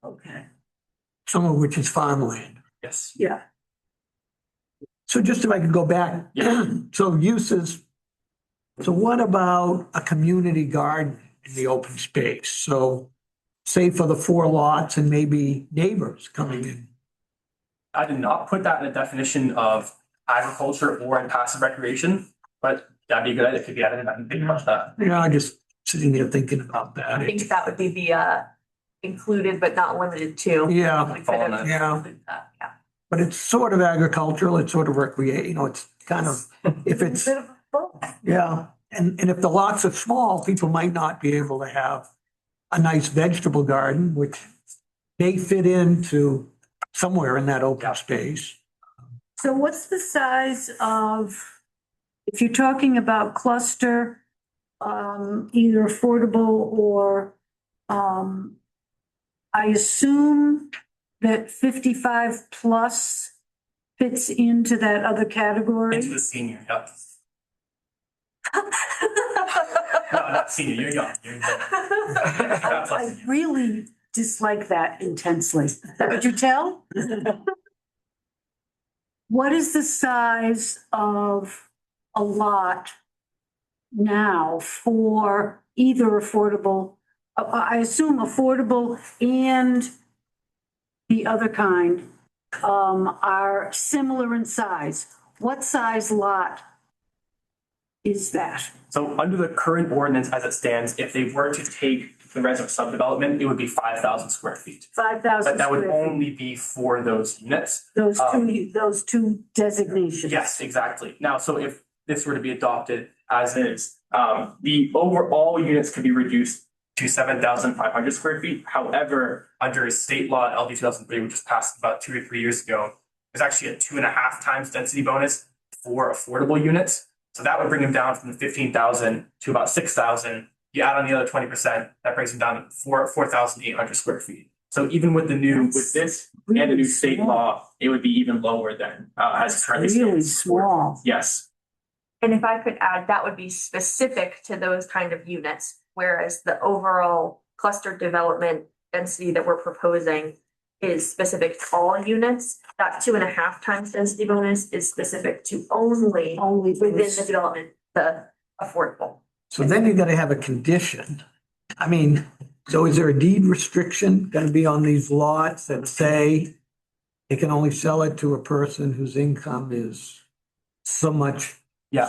Okay, Some of which is farmland. Yes. yeah. So just if I could go back, so uses, so what about a community garden in the open space? So say for the 4 lots and maybe neighbors coming in. I did not put that in the definition of agriculture or in passive recreation, but that'd be a good idea. It could be added. I didn't think about that. I'm just sitting here thinking about that. I think that would be the included but not limited to. Yeah, We could have yeah. included that, yeah. But it's sort of agricultural, it's sort of recreate, it's kind of, if it's, Bit of both. yeah. And if the lots are small, people might not be able to have a nice vegetable garden, which may fit into somewhere in that open space. So what's the size of, if you're talking about cluster, either affordable or, I assume that 55 plus fits into that other category? Into the senior, yep. No, not senior, you're young. You're young. I really dislike that intensely. Could you tell? What is the size of a lot now for either affordable, I assume affordable and the other kind are similar in size? What size lot is that? So under the current ordinance as it stands, if they were to take the residential subdevelopment, it would be 5,000 square feet. 5,000 But that would square feet. only be for those units. Those two designations. Yes, exactly. Now, so if this were to be adopted as is, the overall units could be reduced to 7,500 square feet. However, under state law LD 2003, which was passed about 2 or 3 years ago, there's actually a 2.5 times density bonus for affordable units. So that would bring them down from the 15,000 to about 6,000. You add on the other 20%, that brings them down to 4,800 square feet. So even with this and the new state law, it would be even lower than as currently Really stands. small. Yes. And if I could add, that would be specific to those kind of units, whereas the overall cluster development density that we're proposing is specific to all units. That 2.5 times density bonus is specific to only within the development, the affordable. So then you gotta have a condition. I mean, so is there a deed restriction gonna be on these lots that say they can only sell it to a person whose income is so much, Yeah.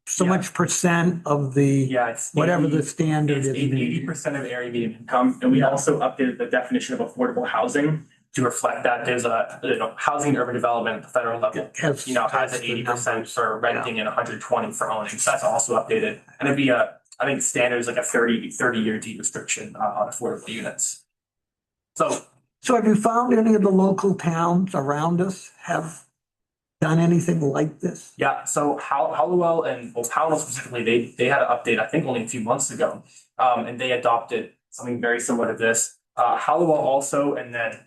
so much percent of the, Yeah, it's whatever the standard It's is? 80% of area median income, and we also updated the definition of affordable housing to reflect that there's a, housing and urban development at the federal level. Has Has an the 80% numbers. for renting and 120 for owning, so that's also updated. And it'd be I think the standard is like a 30-year deed restriction on affordable units. So So have you found any of the local towns around us have done anything like this? yeah, so Hallowell and Pownell specifically, they had an update, I think only a few months ago. And they adopted something very similar to this. Hallowell also, and then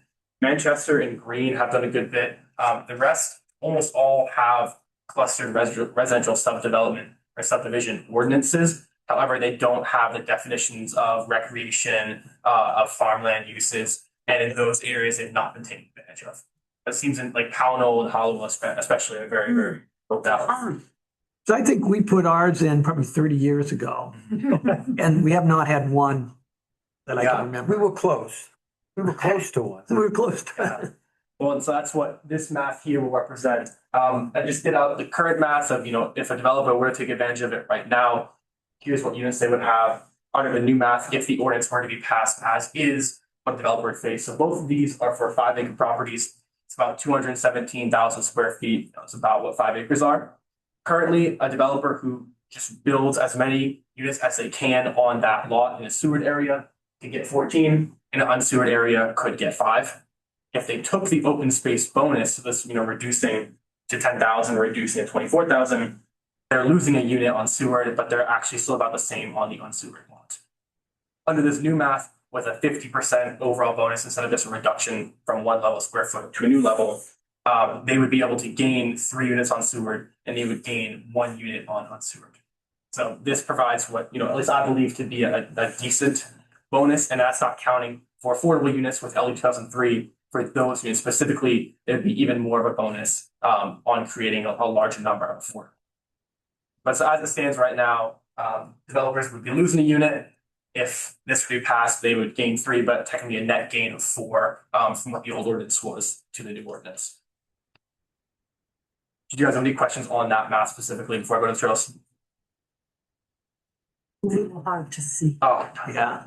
Manchester and Green have done a good bit. The rest almost all have clustered residential subdevelopment or subdivision ordinances. However, they don't have the definitions of recreation, of farmland uses, and in those areas they've not been taken advantage of. It seems in like Pownell and Hallowell especially are very, very built out. So I think we put ours in probably 30 years ago, and we have not had one that I Yeah, can remember. We were close. We were close to one. We were close to it. Well, and so that's what this math here will represent. I just did out the current math of, if a developer were to take advantage of it right now, here's what units they would have under the new math if the ordinance were to be passed as is, what the developer would face. So both of these are for 5 acre properties. It's about 217,000 square feet. That's about what 5 acres are. Currently, a developer who just builds as many units as they can on that lot in a sewered area could get 14, in an unsewered area could get 5. If they took the open space bonus, so this, reducing to 10,000, reducing to 24,000, they're losing a unit on sewered, but they're actually still about the same on the unsewered lot. Under this new math, with a 50% overall bonus instead of just a reduction from one level square foot to a new level, they would be able to gain 3 units on sewered and they would gain 1 unit on unsewered. So this provides what, at least I believe to be a decent bonus, and that's not counting for affordable units with LE 2003. For those units specifically, there'd be even more of a bonus on creating a larger number of affordable. But so as it stands right now, developers would be losing a unit. If this were to pass, they would gain 3, but technically a net gain of 4 from what the old ordinance was to the new ordinance. Do you guys have any questions on that math specifically before I go to the trails? A little hard to see. Oh, yeah.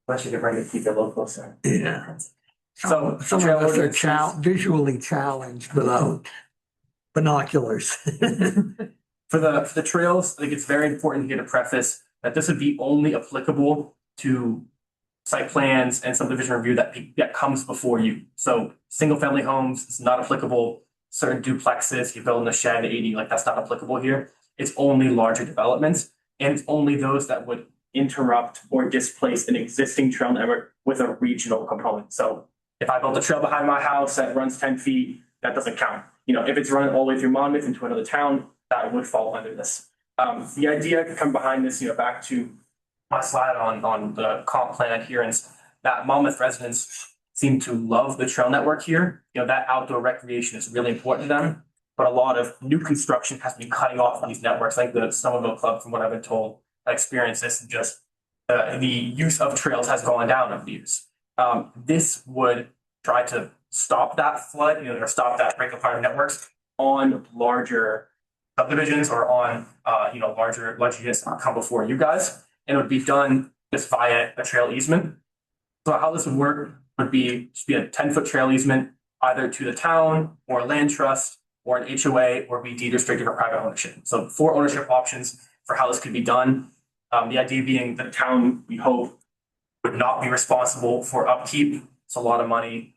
Unless you can bring it, keep it a little closer. Yeah. So Some of us are visually challenged without binoculars. For the trails, I think it's very important here to preface that this would be only applicable to site plans and subdivision review that comes before you. So single family homes is not applicable. Certain duplexes, you build in a shed 80, like that's not applicable here. It's only larger developments, and it's only those that would interrupt or displace an existing trail network with a regional component. So if I built a trail behind my house that runs 10 feet, that doesn't count. If it's running all the way through Monmouth into another town, that would fall under this. The idea could come behind this, back to my slide on the comp plan adherence, that Monmouth residents seem to love the trail network here. That outdoor recreation is really important to them, but a lot of new construction has been cutting off these networks. Like the Somerville Club, from what I've been told, experienced this, and just the use of trails has gone down over the years. This would try to stop that flood, or stop that break apart of networks on larger subdivisions or on, larger units that come before you guys. And it would be done just via a trail easement. So how this would work would be just be a 10-foot trail easement, either to the town or a land trust or an HOA, or be deed restricted for private ownership. So 4 ownership options for how this could be done. The idea being the town, we hope, would not be responsible for upkeep. It's a lot of money.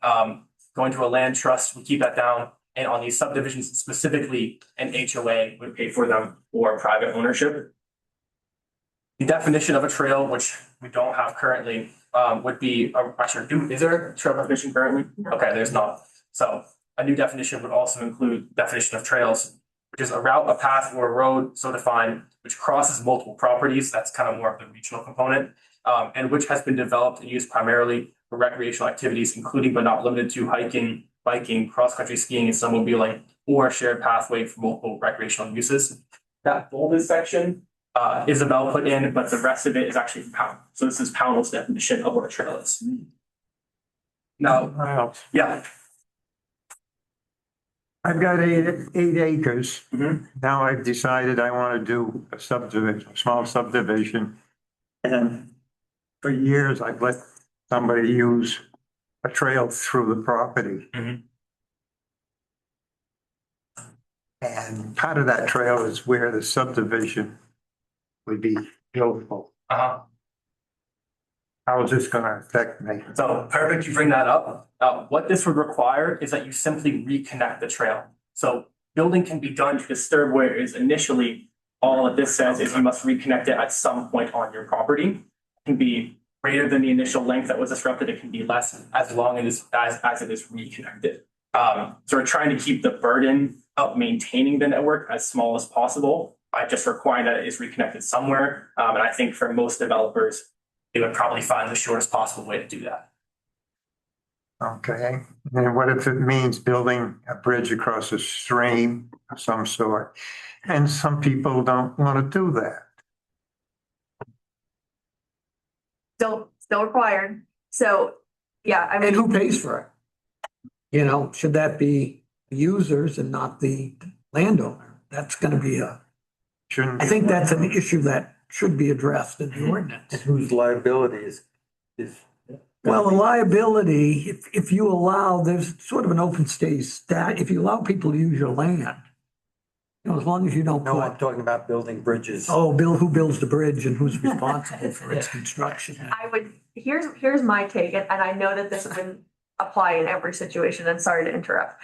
Going to a land trust would keep that down. And on these subdivisions specifically, an HOA would pay for them, or private ownership. The definition of a trail, which we don't have currently, would be, is there a trail definition currently? Okay, there's not. So a new definition would also include definition of trails, which is a route, a path, or a road so defined, which crosses multiple properties. That's kind of more of the regional component, and which has been developed and used primarily for recreational activities, including but not limited to hiking, biking, cross-country skiing, and snowmobiling, or a shared pathway for multiple recreational uses. That bolded section, Isabel put in, but the rest of it is actually from Pownell. So this is Pownell's definition of what a trail is. Now, Wow. yeah. I've got 8 acres. Mhm. Now I've decided I want to do a subdivision, a small subdivision. And for years, I've let somebody use a trail through the property. Mhm. And part of that trail is where the subdivision would be buildable. Uh-huh. How is this gonna affect me? So perfect, you bring that up. What this would require is that you simply reconnect the trail. So building can be done to disturb where it is initially. All that this says is you must reconnect it at some point on your property. It can be greater than the initial length that was disrupted. It can be less as long as it is reconnected. So we're trying to keep the burden of maintaining the network as small as possible by just requiring that it is reconnected somewhere. And I think for most developers, they would probably find the shortest possible way to do that. Okay, and what if it means building a bridge across a stream of some sort? And some people don't want to do that. Still required. So, yeah, I And mean, who pays for it? You know, should that be the users and not the landowner? That's gonna be Shouldn't. I think that's an issue that should be addressed in the ordinance. Whose liability is. Well, the liability, if you allow, there's sort of an open space stat, if you allow people to use your land, you know, as long as you don't No, I'm put, talking about building bridges. who builds the bridge and who's responsible for its construction. I would, here's my take, and I know that this wouldn't apply in every situation, and sorry to interrupt.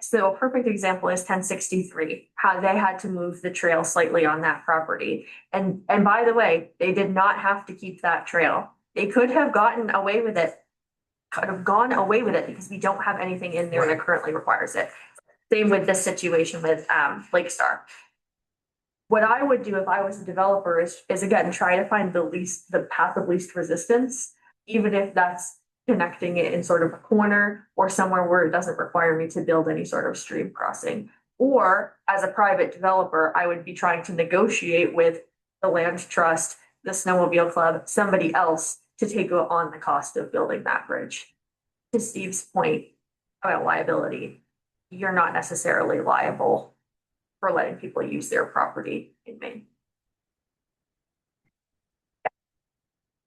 So a perfect example is 1063, how they had to move the trail slightly on that property. And by the way, they did not have to keep that trail. They could have gotten away with it, could have gone away with it because we don't have anything in there that currently requires it. Same with this situation with Lake Star. What I would do if I was a developer is again, try to find the path of least resistance, even if that's connecting it in sort of a corner or somewhere where it doesn't require me to build any sort of stream crossing. Or as a private developer, I would be trying to negotiate with the land trust, the snowmobile club, somebody else to take on the cost of building that bridge. To Steve's point about liability, you're not necessarily liable for letting people use their property in Maine.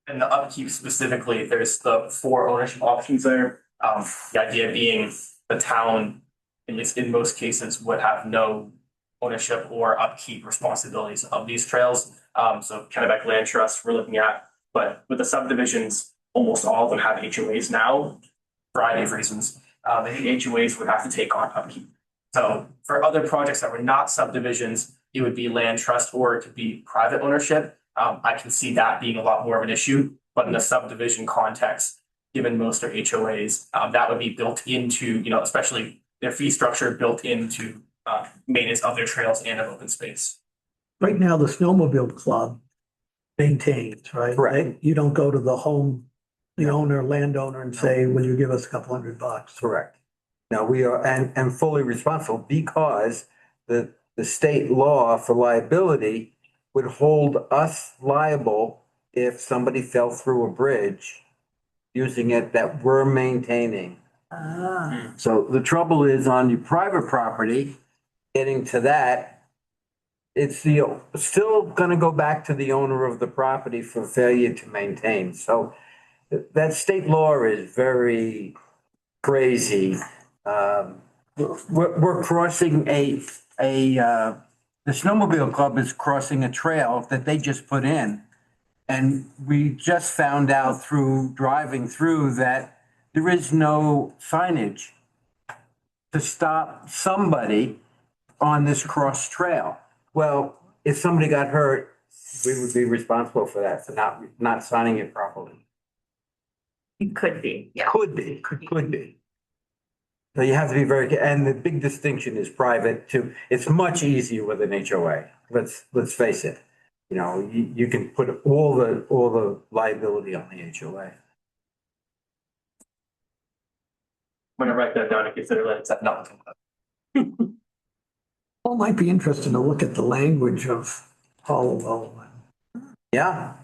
And the upkeep specifically, there's the 4 ownership options there. The idea being the town, at least in most cases, would have no ownership or upkeep responsibilities of these trails. So Kennebec Land Trust we're looking at, but with the subdivisions, almost all of them have HOAs now, for a variety of reasons. I think HOAs would have to take on upkeep. So for other projects that were not subdivisions, it would be land trust or it could be private ownership. I can see that being a lot more of an issue, but in a subdivision context, given most are HOAs, that would be built into, especially their fee structure built into maintenance of their trails and of open space. Right now, the snowmobile club maintains, right? Correct. You don't go to the owner, landowner and say, will you give us a couple $100? Correct. Now, we are, and fully responsible because the state law for liability would hold us liable if somebody fell through a bridge using it that we're maintaining. So the trouble is on your private property, getting to that, it's still gonna go back to the owner of the property for failure to maintain. So that state law is very crazy. We're crossing the snowmobile club is crossing a trail that they just put in. And we just found out through driving through that there is no signage to stop somebody on this cross trail. Well, if somebody got hurt, we would be responsible for that, for not signing it properly. It could be, yeah. Could be. So you have to be very, and the big distinction is private too. It's much easier with an HOA. Let's face it. You can put all the liability on the HOA. I'm gonna write that down and consider that it's not. Well, it might be interesting to look at the language of Hollowell. Yeah.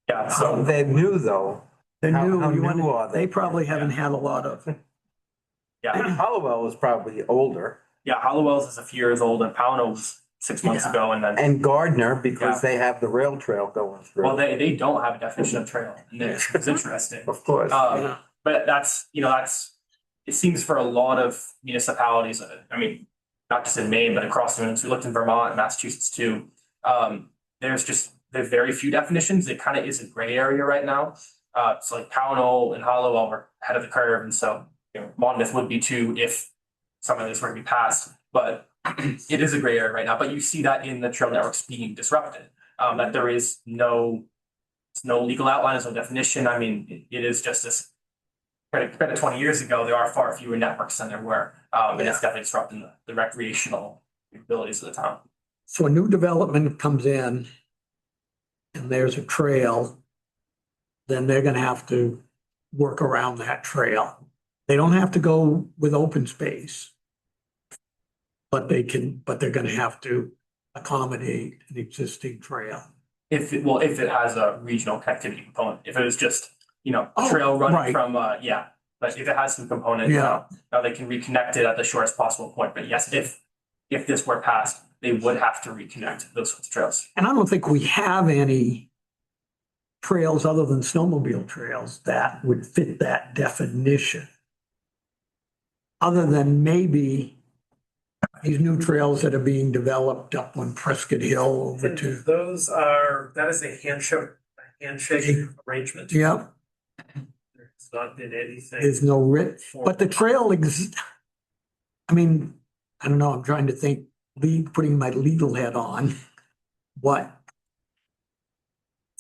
Yeah, so They're new though. They're How new, new are they? they probably haven't had a lot of, yeah, Hollowell is probably older. Hollowell's is a few years old and Pownell was 6 months Yeah. ago, and then And Gardner, because they have the rail trail going through. well, they don't have a definition of trail, and it's interesting. Of course. But that's it seems for a lot of municipalities. I mean, not just in Maine, but across the we looked in Vermont and Massachusetts too. There's very few definitions. It kind of is a gray area right now. So like Pownell and Hollowell were ahead of the curve, and so Monmouth would be too if some of this were to be passed. But it is a gray area right now. But you see that in the trail networks being disrupted. That there is no legal outline, there's no definition. I mean, it is just this. Compared to 20 years ago, there are far fewer networks than there were, and it's definitely disrupting the recreational abilities of the town. so a new development comes in and there's a trail, then they're gonna have to work around that trail. They don't have to go with open space. But they're gonna have to accommodate an existing trail. If it has a regional connectivity component, if it was just a Oh, trail running right. from, yeah. But if it has some component, Yeah. now they can reconnect it at the shortest possible point. But yes, if this were passed, they would have to reconnect those sorts of trails. And I don't think we have any trails other than snowmobile trails that would fit that definition. Other than maybe these new trails that are being developed up on Prescott Hill over to, That is a handshake arrangement. yeah, It's not been anything. there's no writ, but the trail I mean, I don't know, I'm trying to think, putting my legal head on. What?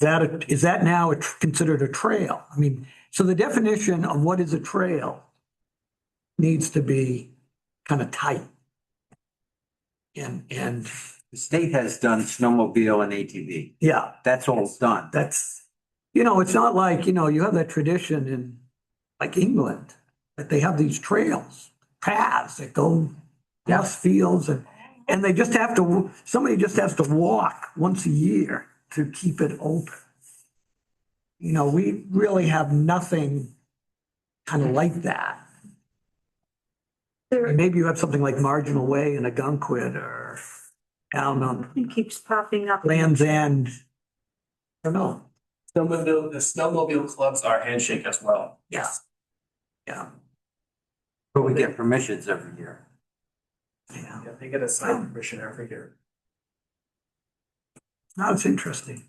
Is that now considered a trail? I mean, so the definition of what is a trail needs to be kind of tight. And The state has done snowmobile and ATV. yeah, That's all done. that's, it's not like, you have that tradition in like England, that they have these trails, paths that go past fields and they just have to, somebody just has to walk once a year to keep it open. We really have nothing kind of like that. Maybe you have something like Marginal Way in Agunquit or down on It keeps popping up. Land's End. I don't know. The snowmobile clubs are handshake as well. Yeah. Yeah. But we get permissions every year. Yeah. Yeah, they get a sign permission every year. No, it's interesting.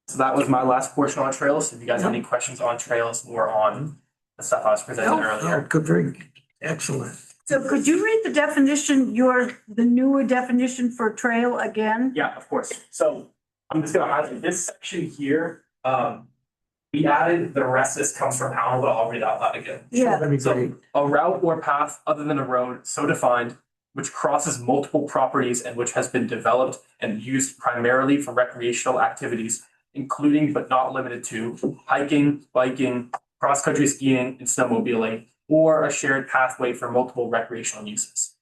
So that was my last portion on trails. If you guys have any questions on trails or on the stuff I was presenting earlier. Good, very excellent. So could you read the definition, the newer definition for trail again? Yeah, of course. So I'm just gonna highlight this section here. We added the rest of this comes from Howell, but I'll read it out loud again. Yeah. That'd be great. So a route or path other than a road so defined, which crosses multiple properties and which has been developed and used primarily for recreational activities, including but not limited to hiking, biking, cross-country skiing, and snowmobiling, or a shared pathway for multiple recreational uses.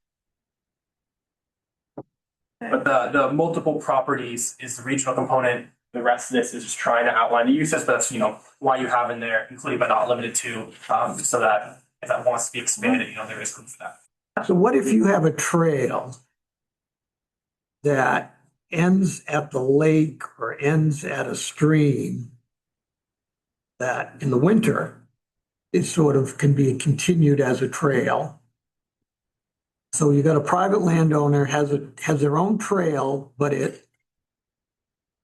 But the multiple properties is the regional component. The rest of this is just trying to outline the uses, but that's, why you have in there, including but not limited to, so that if that wants to be expanded, there is room for that. So what if you have a trail that ends at the lake or ends at a stream that in the winter it sort of can be continued as a trail? So you got a private landowner has their own trail, but it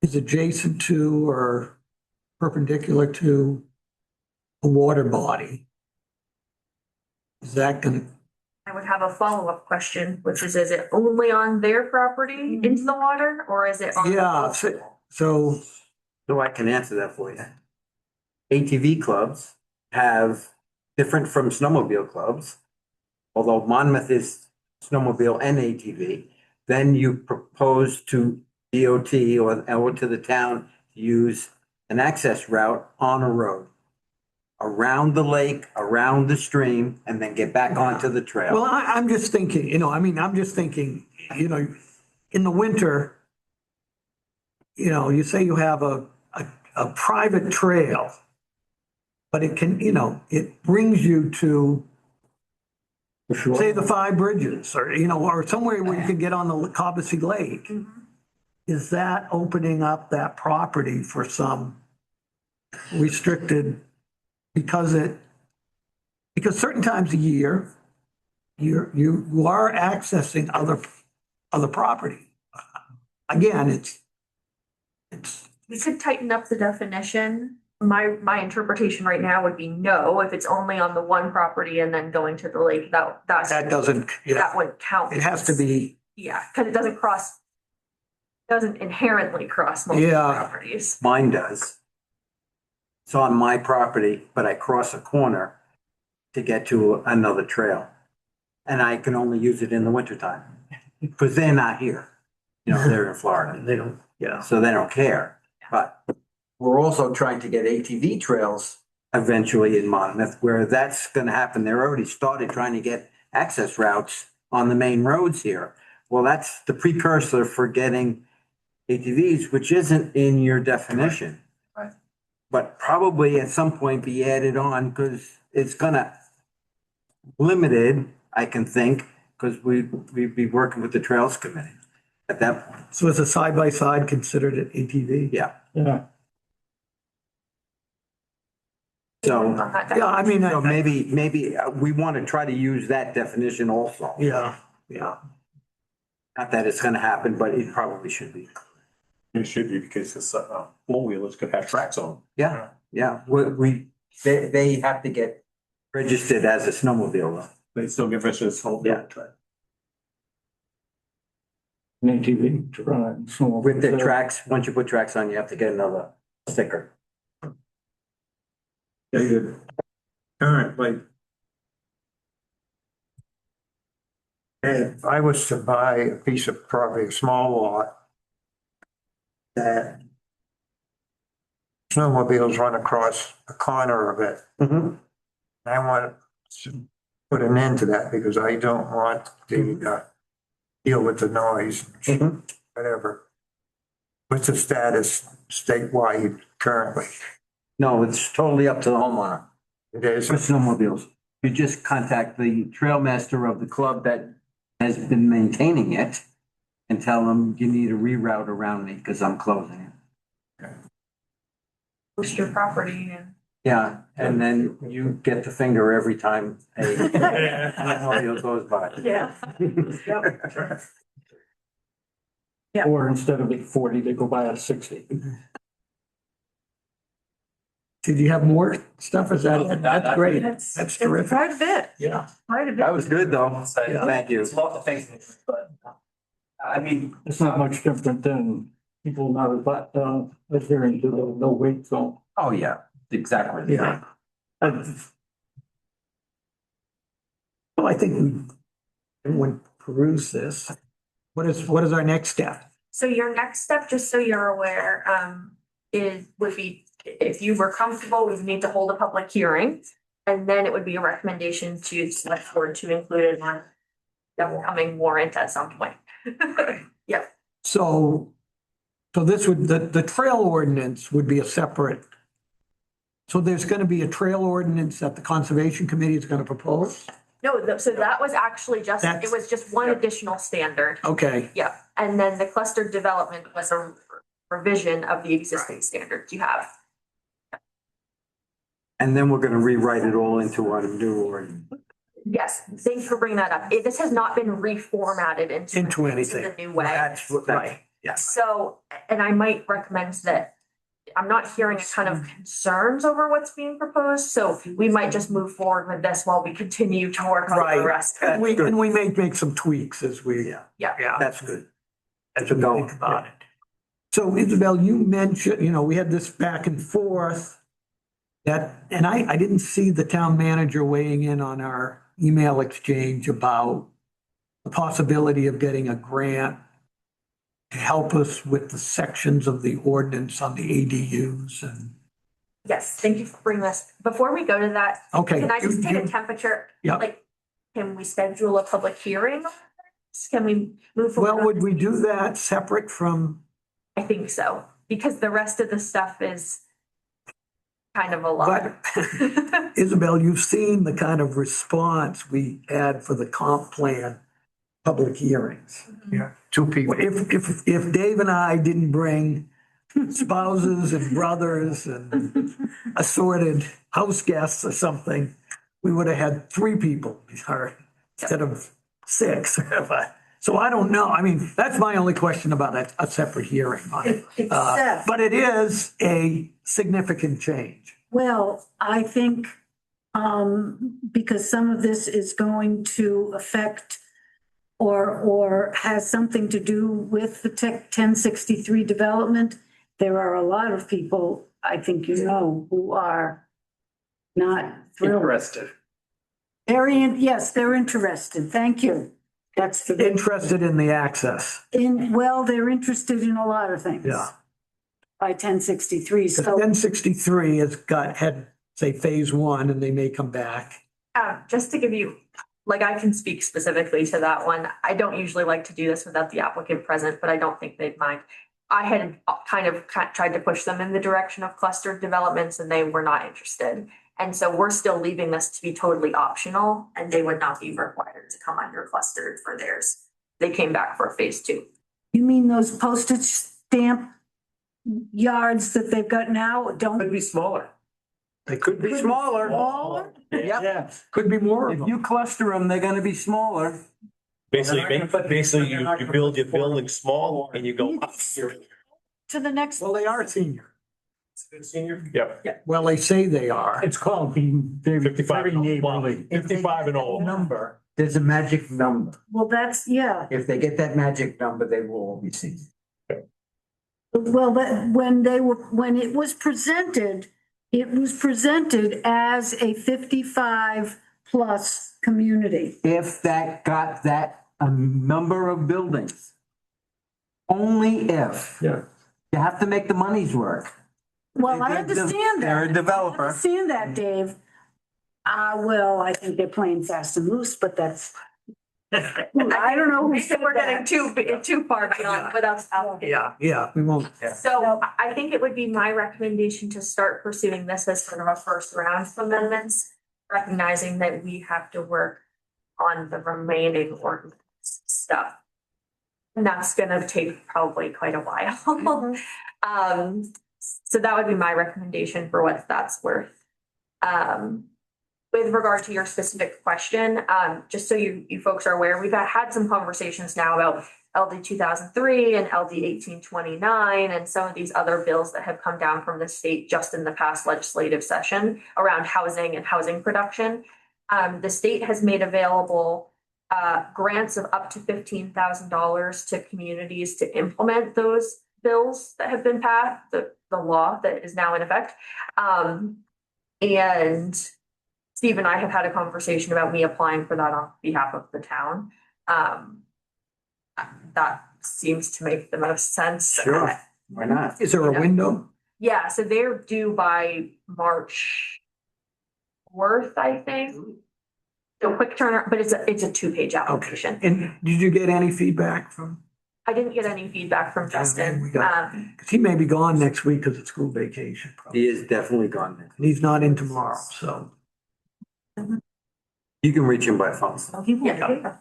is adjacent to or perpendicular to a water body. Is that gonna? I would have a follow-up question, which is it only on their property into the water or is it on? Yeah, so So I can answer that for you. ATV clubs have, different from snowmobile clubs, although Monmouth is snowmobile and ATV, then you propose to DOT or to the town to use an access route on a road around the lake, around the stream, and then get back onto the trail. well, I'm just thinking, I'm just thinking, in the winter, you say you have a private trail, but it can, it brings you to, say, the Five Bridges or somewhere where you can get on the Cobbessy Lake. Is that opening up that property for some restricted, because certain times a year, you are accessing other property. Again, it's. We could tighten up the definition. My interpretation right now would be no, if it's only on the one property and then going to the lake, that doesn't, that wouldn't count. it has to be, Yeah, because it doesn't inherently cross multiple properties. Mine does. It's on my property, but I cross a corner to get to another trail. And I can only use it in the wintertime because they're not here. They're in Florida. they don't, So they don't care. But we're also trying to get ATV trails eventually in Monmouth, where that's going to happen. They're already started trying to get access routes on the main roads here. Well, that's the precursor for getting ATVs, which isn't in your definition. Right. probably at some point be added on because it's gonna limited, I can think, because we'd be working with the Trails Committee at that point. So is a side-by-side considered an ATV? Yeah. Yeah. So, Yeah, I mean, so maybe we want to try to use that definition also. yeah. Not that it's gonna happen, but it probably should be. It should be because it's, four-wheelers could have tracks on them. Yeah, they have to get registered as a snowmobile though. They still give us this whole. Yeah. An ATV to run. With the tracks, once you put tracks on, you have to get another sticker. David, currently, if I was to buy a piece of property, a small lot, that snowmobiles run across the corner of it, Mm-hmm. I want to put an end to that because I don't want to deal with the noise, Mhm. whatever. What's the status statewide currently? No, it's totally up to the homeowner. It is. For snowmobiles. You just contact the trail master of the club that has been maintaining it and tell them you need a reroute around me because I'm closing it. Post your property and. Yeah, and then you get the finger every time a snowmobile goes by. Yeah. Yeah. Or instead of at 40, they go by at 60. Did you have more stuff? Is that it? That's great. That's That's terrific. quite a bit, Yeah. quite a bit. That was good though. Yeah. Thank you. It's a lot of things, but I mean, It's not much different than people not adhering to the no wait zone. Oh, yeah, exactly. Yeah. Well, I think we, everyone peruse this. What is our next step? So your next step, just so you're aware, would be, if you were comfortable, we would need to hold a public hearing. And then it would be a recommendation to select board to include it on the upcoming warrant at some point. Yep. So this would, the trail ordinance would be a separate. So there's going to be a trail ordinance that the Conservation Committee is going to propose? No, so that was actually just, it That's- was just one additional standard. Okay, Yeah, and then the cluster development was a revision of the existing standards you have. And then we're gonna rewrite it all into a new ordinance. Yes, thanks for bringing that up. This has not been reformatted Into anything. the new way. That's what, right. yes. So, and I might recommend that, I'm not hearing a ton of concerns over what's being proposed, so we might just move forward with this while we continue to work on the Right. rest. And we may make some tweaks as we, Yeah, Yeah, that's good. as we think about it. So Isabel, you mentioned, we had this back and forth. And I didn't see the town manager weighing in on our email exchange about the possibility of getting a grant to help us with the sections of the ordinance on the ADUs and, yes, thank you for bringing this. Before we go to that, okay. can I just take a temperature? Yeah. Like, can we schedule a public hearing? Can we move forward? Well, would we do that separate from, I think so, because the rest of the stuff is kind of a lot. but Isabel, you've seen the kind of response we had for the comp plan public hearings. Yeah, two people. If Dave and I didn't bring spouses and brothers and assorted house guests or something, we would have had 3 people or instead of 6. So I don't know. I mean, that's my only question about a separate hearing on it. Except, But it is a significant change. well, I think, because some of this is going to affect or has something to do with the Tech 1063 development, there are a lot of people, I think who are not thrilled. interested. Yes, they're interested. Thank you. That's the, Interested in the access. well, they're interested in a lot of things. Yeah. By 1063, The so. 1063 had, say, phase 1 and they may come back. Just to give you, like, I can speak specifically to that one. I don't usually like to do this without the applicant present, but I don't think they'd mind. I had kind of tried to push them in the direction of clustered developments and they were not interested. And so we're still leaving this to be totally optional and they would not be required to come under clustered for theirs. They came back for phase 2. You mean those postage stamp yards that they've got now Could don't? be smaller. They could be smaller. Smaller? Yeah, Could be more of if them. you cluster them, they're gonna be smaller. Basically, you build your building small and you go up. To the next, Well, they are senior. Senior? Yep, Well, they say they are. It's called being very, 55 very and neighborly. 55 and old. Number, there's a magic number. well, that's, yeah. If they get that magic number, they will all be seen. Well, that, when it was presented as a 55 plus community. If that got that number of buildings. Only if. Yeah. You have to make the monies work. Well, I understand that. They're a developer. I understand that, Dave. Well, I think they're playing fast and loose, but that's. I don't know who I said think we're getting that. too far beyond without. Yeah, we won't. So I think it would be my recommendation to start pursuing this as sort of a first round of amendments, recognizing that we have to work on the remaining ordinance stuff. And that's gonna take probably quite a while. So that would be my recommendation for what that's worth. With regard to your specific question, just so you folks are aware, we've had some conversations now about LD 2003 and LD 1829 and some of these other bills that have come down from the state just in the past legislative session around housing and housing production. The state has made available grants of up to $15,000 to communities to implement those bills that have been passed, the law that is now in effect. And Steve and I have had a conversation about me applying for that on behalf of the town. That seems to make the most sense. Sure. Why not? Is there a window? Yeah, so they're due by March 4th, I think. So quick turnaround, but it's a 2-page application. And did you get any feedback from, I didn't get any feedback from Justin. we got- because he may be gone next week because it's school vacation. probably. He is definitely gone now. And he's not in tomorrow, so. You can reach him by phone. Yeah.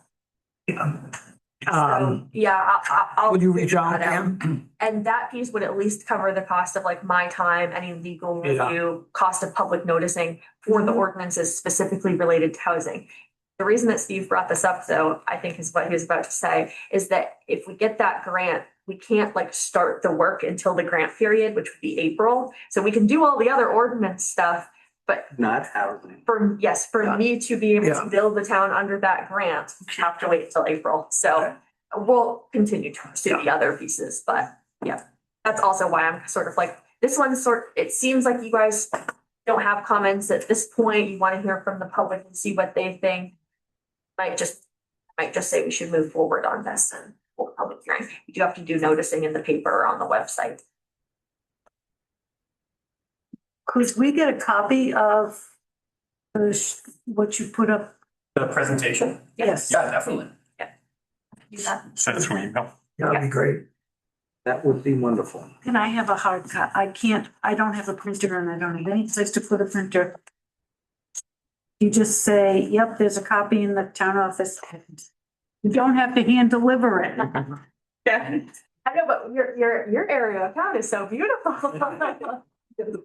Um, Yeah, I'll. would you reach figure out that to him? And that piece would at least cover the cost of like my time, any legal Yeah. review, cost of public noticing for the ordinances specifically related to housing. The reason that Steve brought this up, though, I think is what he was about to say, is that if we get that grant, we can't like start the work until the grant period, which would be April. So we can do all the other ordinance stuff, but Not housing. for me to be able Yeah. to build the town under that grant, we have to wait until April. So we'll continue to pursue the other pieces, but yeah, that's also why I'm sort of like, this one's it seems like you guys don't have comments at this point. You want to hear from the public and see what they think. Might just say we should move forward on this and hold a public hearing. You do have to do noticing in the paper or on the website. Could we get a copy of what you put up? The presentation? Yes. Yeah, definitely. Do that. Send it through email. That'd be great. That would be wonderful. Can I have a hard copy? I don't have a printer and I don't have any place to put a printer. You just say, yep, there's a copy in the town office. You don't have to hand deliver it. Yeah. I know, but your area of town is so beautiful.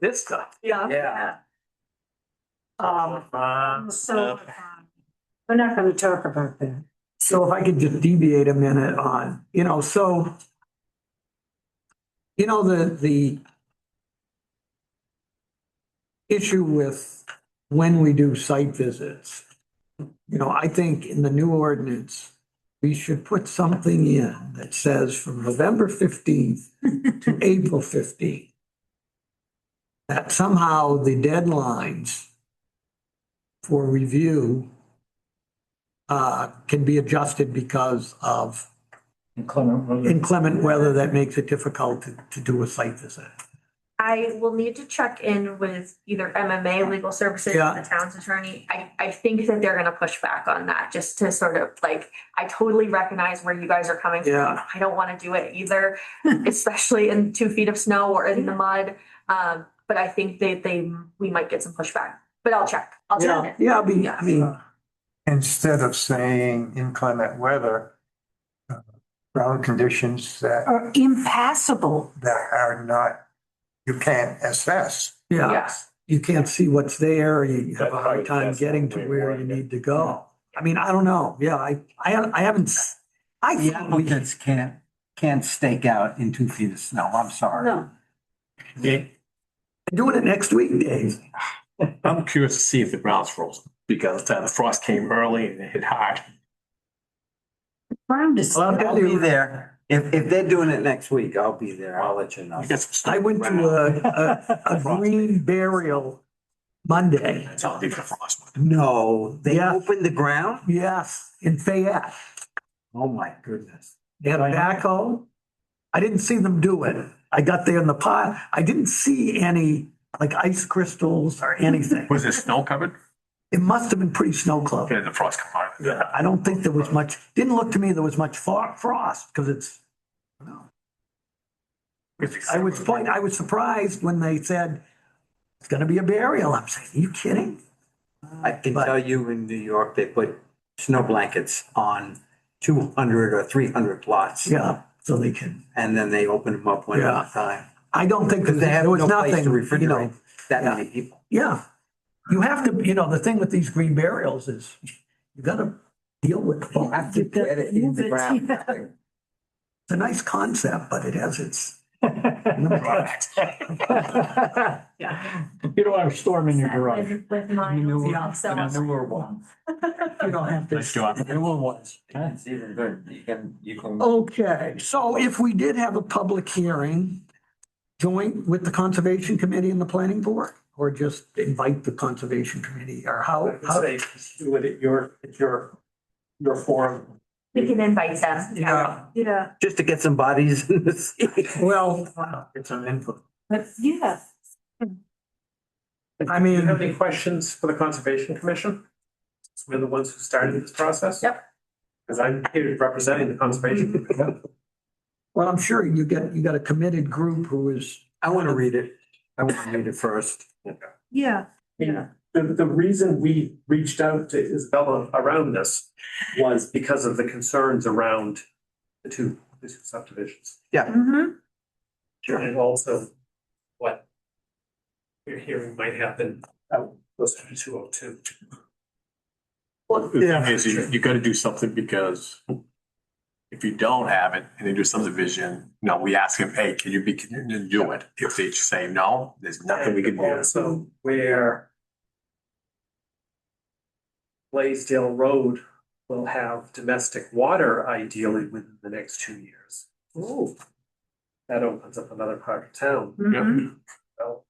This stuff. Yeah. Yeah. So we're not gonna talk about that. So if I could just deviate a minute on, so, the issue with when we do site visits, I think in the new ordinance, we should put something in that says from November 15th to April 15th. That somehow the deadlines for review can be adjusted because of inclement weather that makes it difficult to do a site visit. I will need to check in with either MMA Legal Services Yeah. or the town's attorney. I think that they're gonna push back on that, just to sort of like, I totally recognize where you guys are coming from. Yeah. I don't wanna do it either, especially in 2 feet of snow or in the mud. But I think we might get some pushback, but I'll check. I'll check. Yeah, I mean, Instead of saying inclement weather, ground conditions that Or impassable. are not, you can't assess. yeah, Yes. you can't see what's there. You have a hard Right, time that's getting the to way where more, you yeah. need to go. I mean, I don't know. Yeah, I haven't, I The thought we, applicants can't stake out in 2 feet of snow, I'm sorry. No. doing it next week, Dave. I'm curious to see if the ground's frozen, because the frost came early and it hit hard. Ground is. Well, I'll be there. If they're doing it next week, I'll be there. I'll let you know. You get some stuff. I went to a green burial Monday. That's how big the frost was. No, they Yeah. opened the ground? Yes, in Fayette. Oh, my goodness. They had a backhoe. I didn't see them do it. I got there in the pile. I didn't see any like ice crystals or anything. Was it snow covered? It must have been pretty snow club. Yeah, the frost come out. Yeah, I don't think there was much, didn't look to me there was much frost because it's, no. I was surprised when they said it's gonna be a burial. I'm saying, are you kidding? I can But- tell you in New York, they put snow blankets on 200 or 300 plots. Yeah, so they can, And then they open them up one at Yeah. a time. I don't think Because they have there was no place nothing, to you know, refrigerate that yeah. many people. yeah. You have to, the thing with these green burials is you gotta deal with it. Have to get it in the ground. It's a nice concept, but it has its. Yeah. You don't want to storm in your garage. With mine. Yeah. So- newer one. You don't have to. Nice job. Newer ones. It's even good. You can. Okay, so if we did have a public hearing, joint with the Conservation Committee and the Planning Board? Or just invite the Conservation Committee, or how? Say, do it at your forum. We can invite them. Yeah, Yeah, Just to get some bodies in the sea. well, it's an input. but yeah. I Do you have mean, any questions for the Conservation Commission? We're the ones who started this process. Yep. Because I'm here representing the Conservation Commission. well, I'm sure you got a committed group who is. I want to read it. I want to read it first. Yeah, yeah. The reason we reached out to Isabella around this was because of the concerns around the two subdivisions. Mm-hmm. And also what we're hearing might happen out closer to 202. The thing is, you gotta do something, because if you don't have it and they do subdivision, we ask them, hey, can you do it? If they say no, there's nothing we can do. Also, where Blaisdell Road will have domestic water ideally within the next 2 years. Oh. That opens up another part of town. Mhm. So,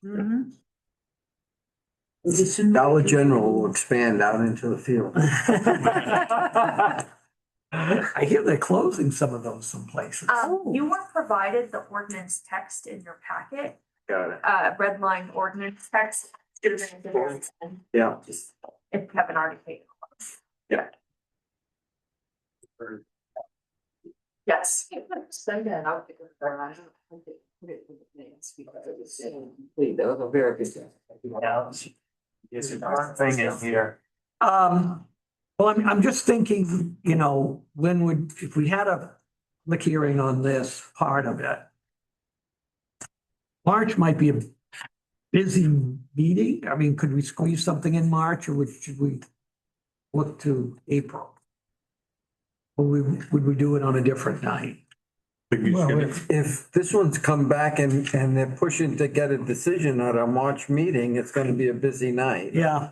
Mhm. Dollar General will expand out into the field. I hear they're closing some of those some places. You were provided the ordinance text in your packet, Got it. red line ordinance text. Should have been in there. Yeah. Just, if you haven't already taken. Yes. Send that out. That was a very good. Thing in here. Well, I'm just thinking, if we had a public hearing on this part of it. March might be a busy meeting. I mean, could we squeeze something in March, or should we look to April? Or would we do it on a different night? Well, if this one's come back and they're pushing to get a decision at our March meeting, it's gonna be a busy night. Yeah,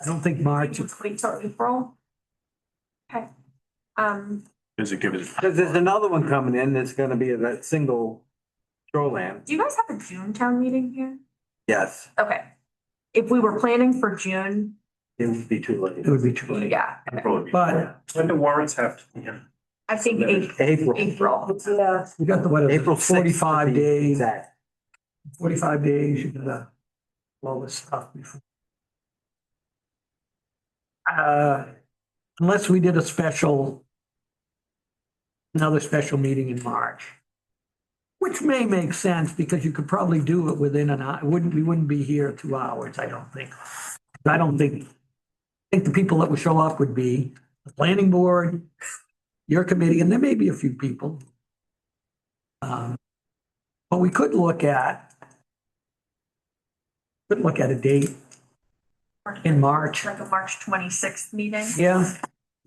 I don't think March. Let's wait till April. Okay. Does it give it? Because there's another one coming in that's gonna be that single shoreland. Do you guys have a June town meeting here? Yes, Okay. If we were planning for June, it would be too late. It would be too late. yeah, But when do warrants have to be in? I think April. April. Yeah. we got the, what is it, April 6th. 45 days. Exact. 45 days, you gotta blow this stuff before. Unless we did another special meeting in March. Which may make sense because you could probably do it within an hour. We wouldn't be here 2 hours, I don't think. I think the people that would show up would be the planning board, your committee, and there may be a few people. But we could look at a date in March. Like a March 26th meeting. Yeah,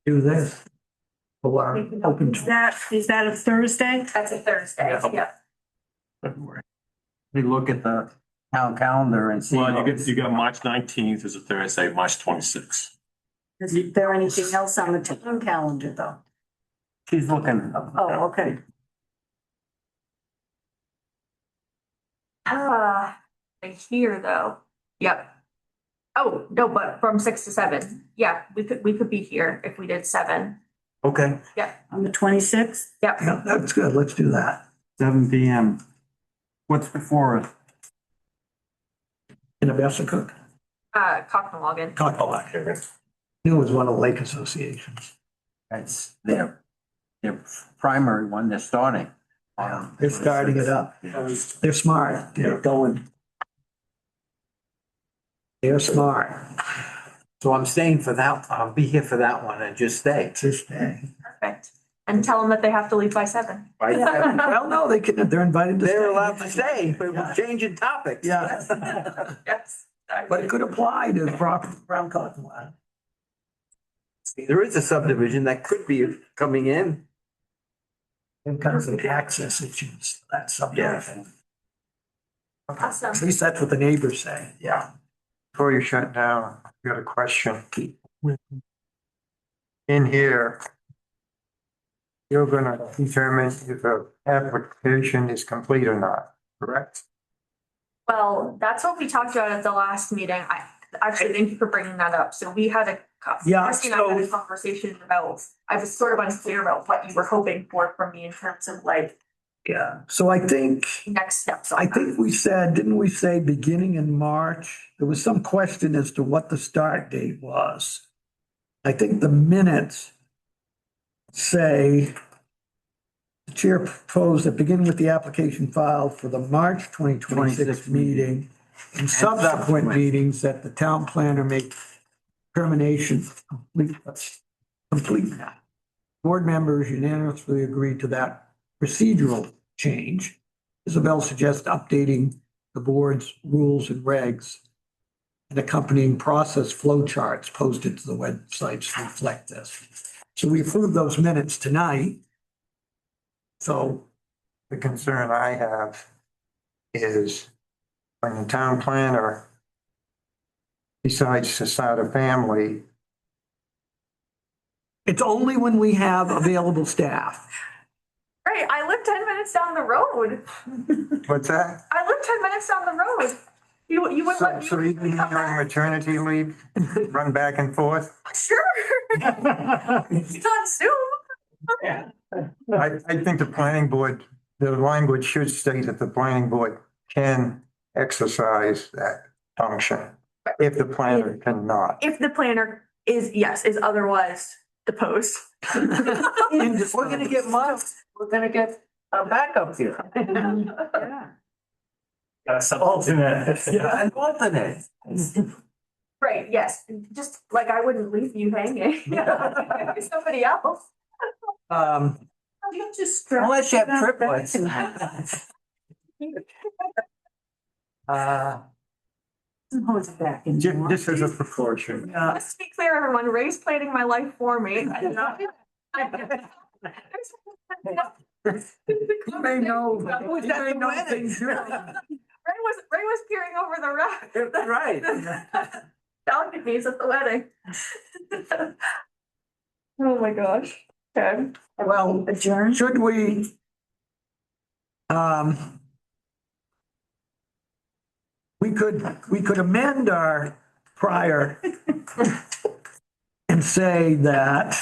do this. Or open Is that a Thursday? That's a Thursday, yeah. We look at the town calendar and see. Well, you got March 19th is a Thursday, March 26th. Is there anything else on the town calendar, though? She's looking. Oh, okay. Here though, yep. Oh, no, but from 6 to 7, yeah, we could be here if we did 7, Okay, On the 26th? yep. Yeah, that's good. Let's do that. 7 PM. What's before us? In a Cook. Cocknologan. Knew it was one of the lake associations. That's their primary one, they're starting. They're starting it up. They're smart. They're going. They're smart. So I'm staying for that, I'll be here for that one and just stay. Just stay. Perfect. And tell them that they have to leave by 7. Right? Well, no, they're invited to stay. They're allowed to stay, but we're changing topics. Yeah. Yes. But it could apply to property around Cottonwood. There is a subdivision that could be coming in. And kind of access issues, that subdivision. Awesome. At least that's what the neighbors say. Yeah. Before you shut down, I've got a question. In here, you're gonna determine if the application is complete or not, correct? Well, that's what we talked about at the last meeting. Actually, thank you for bringing that up. So we had Yeah, Christy and I had a conversation about, I was sort of unclear about what you were hoping for from me in terms of like Yeah. So I think. next steps. I think we said, didn't we say beginning in March? There was some question as to what the start date was. I think the minutes say the chair proposed that beginning with the application filed for the March 2026 meeting and subsequent meetings that the town planner make determination complete that. Board members unanimously agreed to that procedural change. Isabel suggests updating the board's rules and regs and accompanying process flow charts posted to the websites to reflect this. So we approved those minutes tonight. So The concern I have is when the town planner decides to start a family, it's only when we have available staff. Right, I live 10 minutes down the road. what's that? I live 10 minutes down the road. You would let So me. even during maternity leave, run back and forth? Sure. It's on Zoom. I think the planning board, the language should state that the planning board can exercise that function if the planner cannot. If the planner is otherwise deposed. We're gonna get muffed, we're gonna get a backup here. Alternate. Yeah, an alternate. Right, yes, just like I wouldn't leave you hanging. Somebody else. You just. Unless you have triplets. Hold it back in. This is a precaution. Just to be clear, everyone, Ray's planning my life for me. I did not. You may know things. Ray was peering over the rack. That's right. Balconies at the wedding. Oh my gosh. Okay. Well, Adjourn. should we? We could amend our prior and say that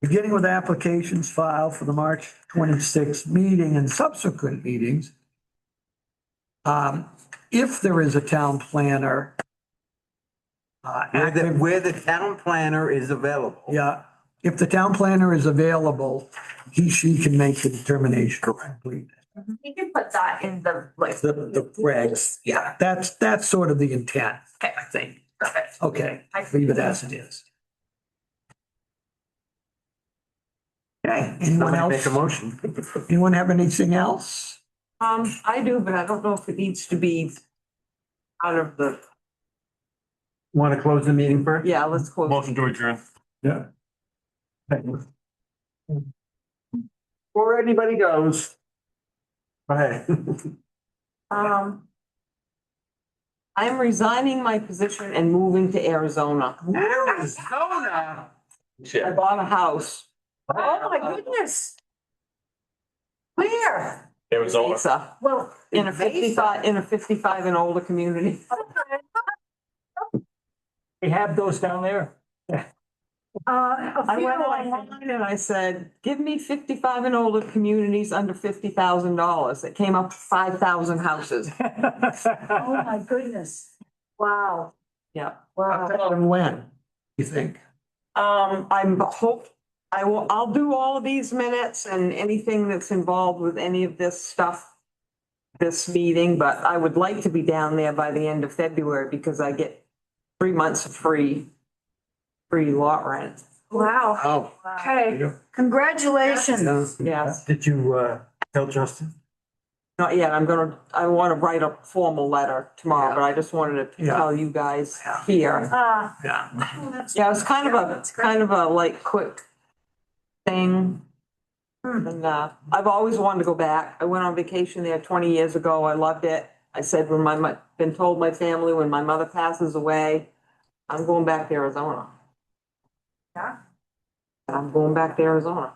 beginning with applications filed for the March 26th meeting and subsequent meetings, If there is a town planner. Active, Where the town planner is available. yeah, if the town planner is available, she can make the determination. You can put that in the, like. The regs, yeah, that's sort of the intent, Okay. I think. Perfect. Okay, leave it as it is. Okay, anyone Make a else? motion. Anyone have anything else? I do, but I don't know if it needs to be out of the, Want to close the meeting first? yeah, let's close. Motion to adjourn. Yeah. Before anybody goes. Go ahead. I'm resigning my position and moving to Arizona. Arizona. I bought a house. Oh, my goodness. Where? Arizona. Mesa, Well, in a 55 and older community. We have those down there. I went online and I said, give me 55 and older communities under $50,000. It came up 5,000 houses. oh, my goodness. Wow. Yeah. Wow. And when, you think? I'll do all of these minutes and anything that's involved with any of this stuff, this meeting, but I would like to be down there by the end of February because I get 3 months of free lot rent. Wow. Oh. Okay. Congratulations. Yes, Did you, tell Justin? not yet. I want to write a formal letter tomorrow, but I just wanted to Yeah. tell you guys here. Ah. Yeah. Oh, that's- Yeah, it was kind of a like quick thing. Hmm. And I've always wanted to go back. I went on vacation there 20 years ago. I loved it. I said been told my family when my mother passes away, I'm going back to Arizona. Yeah. I'm going back to Arizona.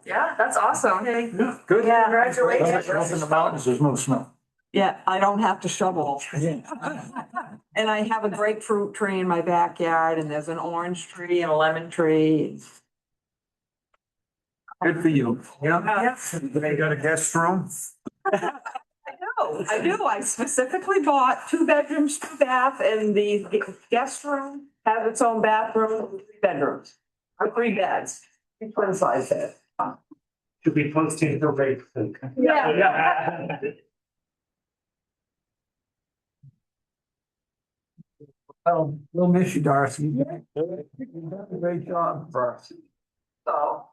Yeah, that's awesome. Okay. Good. Yeah. Congratulations. Up in the mountains, there's no snow. Yeah, I don't have to shovel. And I have a grapefruit tree in my backyard and there's an orange tree and a lemon tree. Good for you. Yeah. You got a guest room? I do. I specifically bought 2 bedrooms, 2 bath, and the guest room has its own bathroom, 3 bedrooms. Or 3 beds, 3 twin size beds. Should be posting the rate. Yeah. We'll miss you, Darcy. You've done a great job for us. So.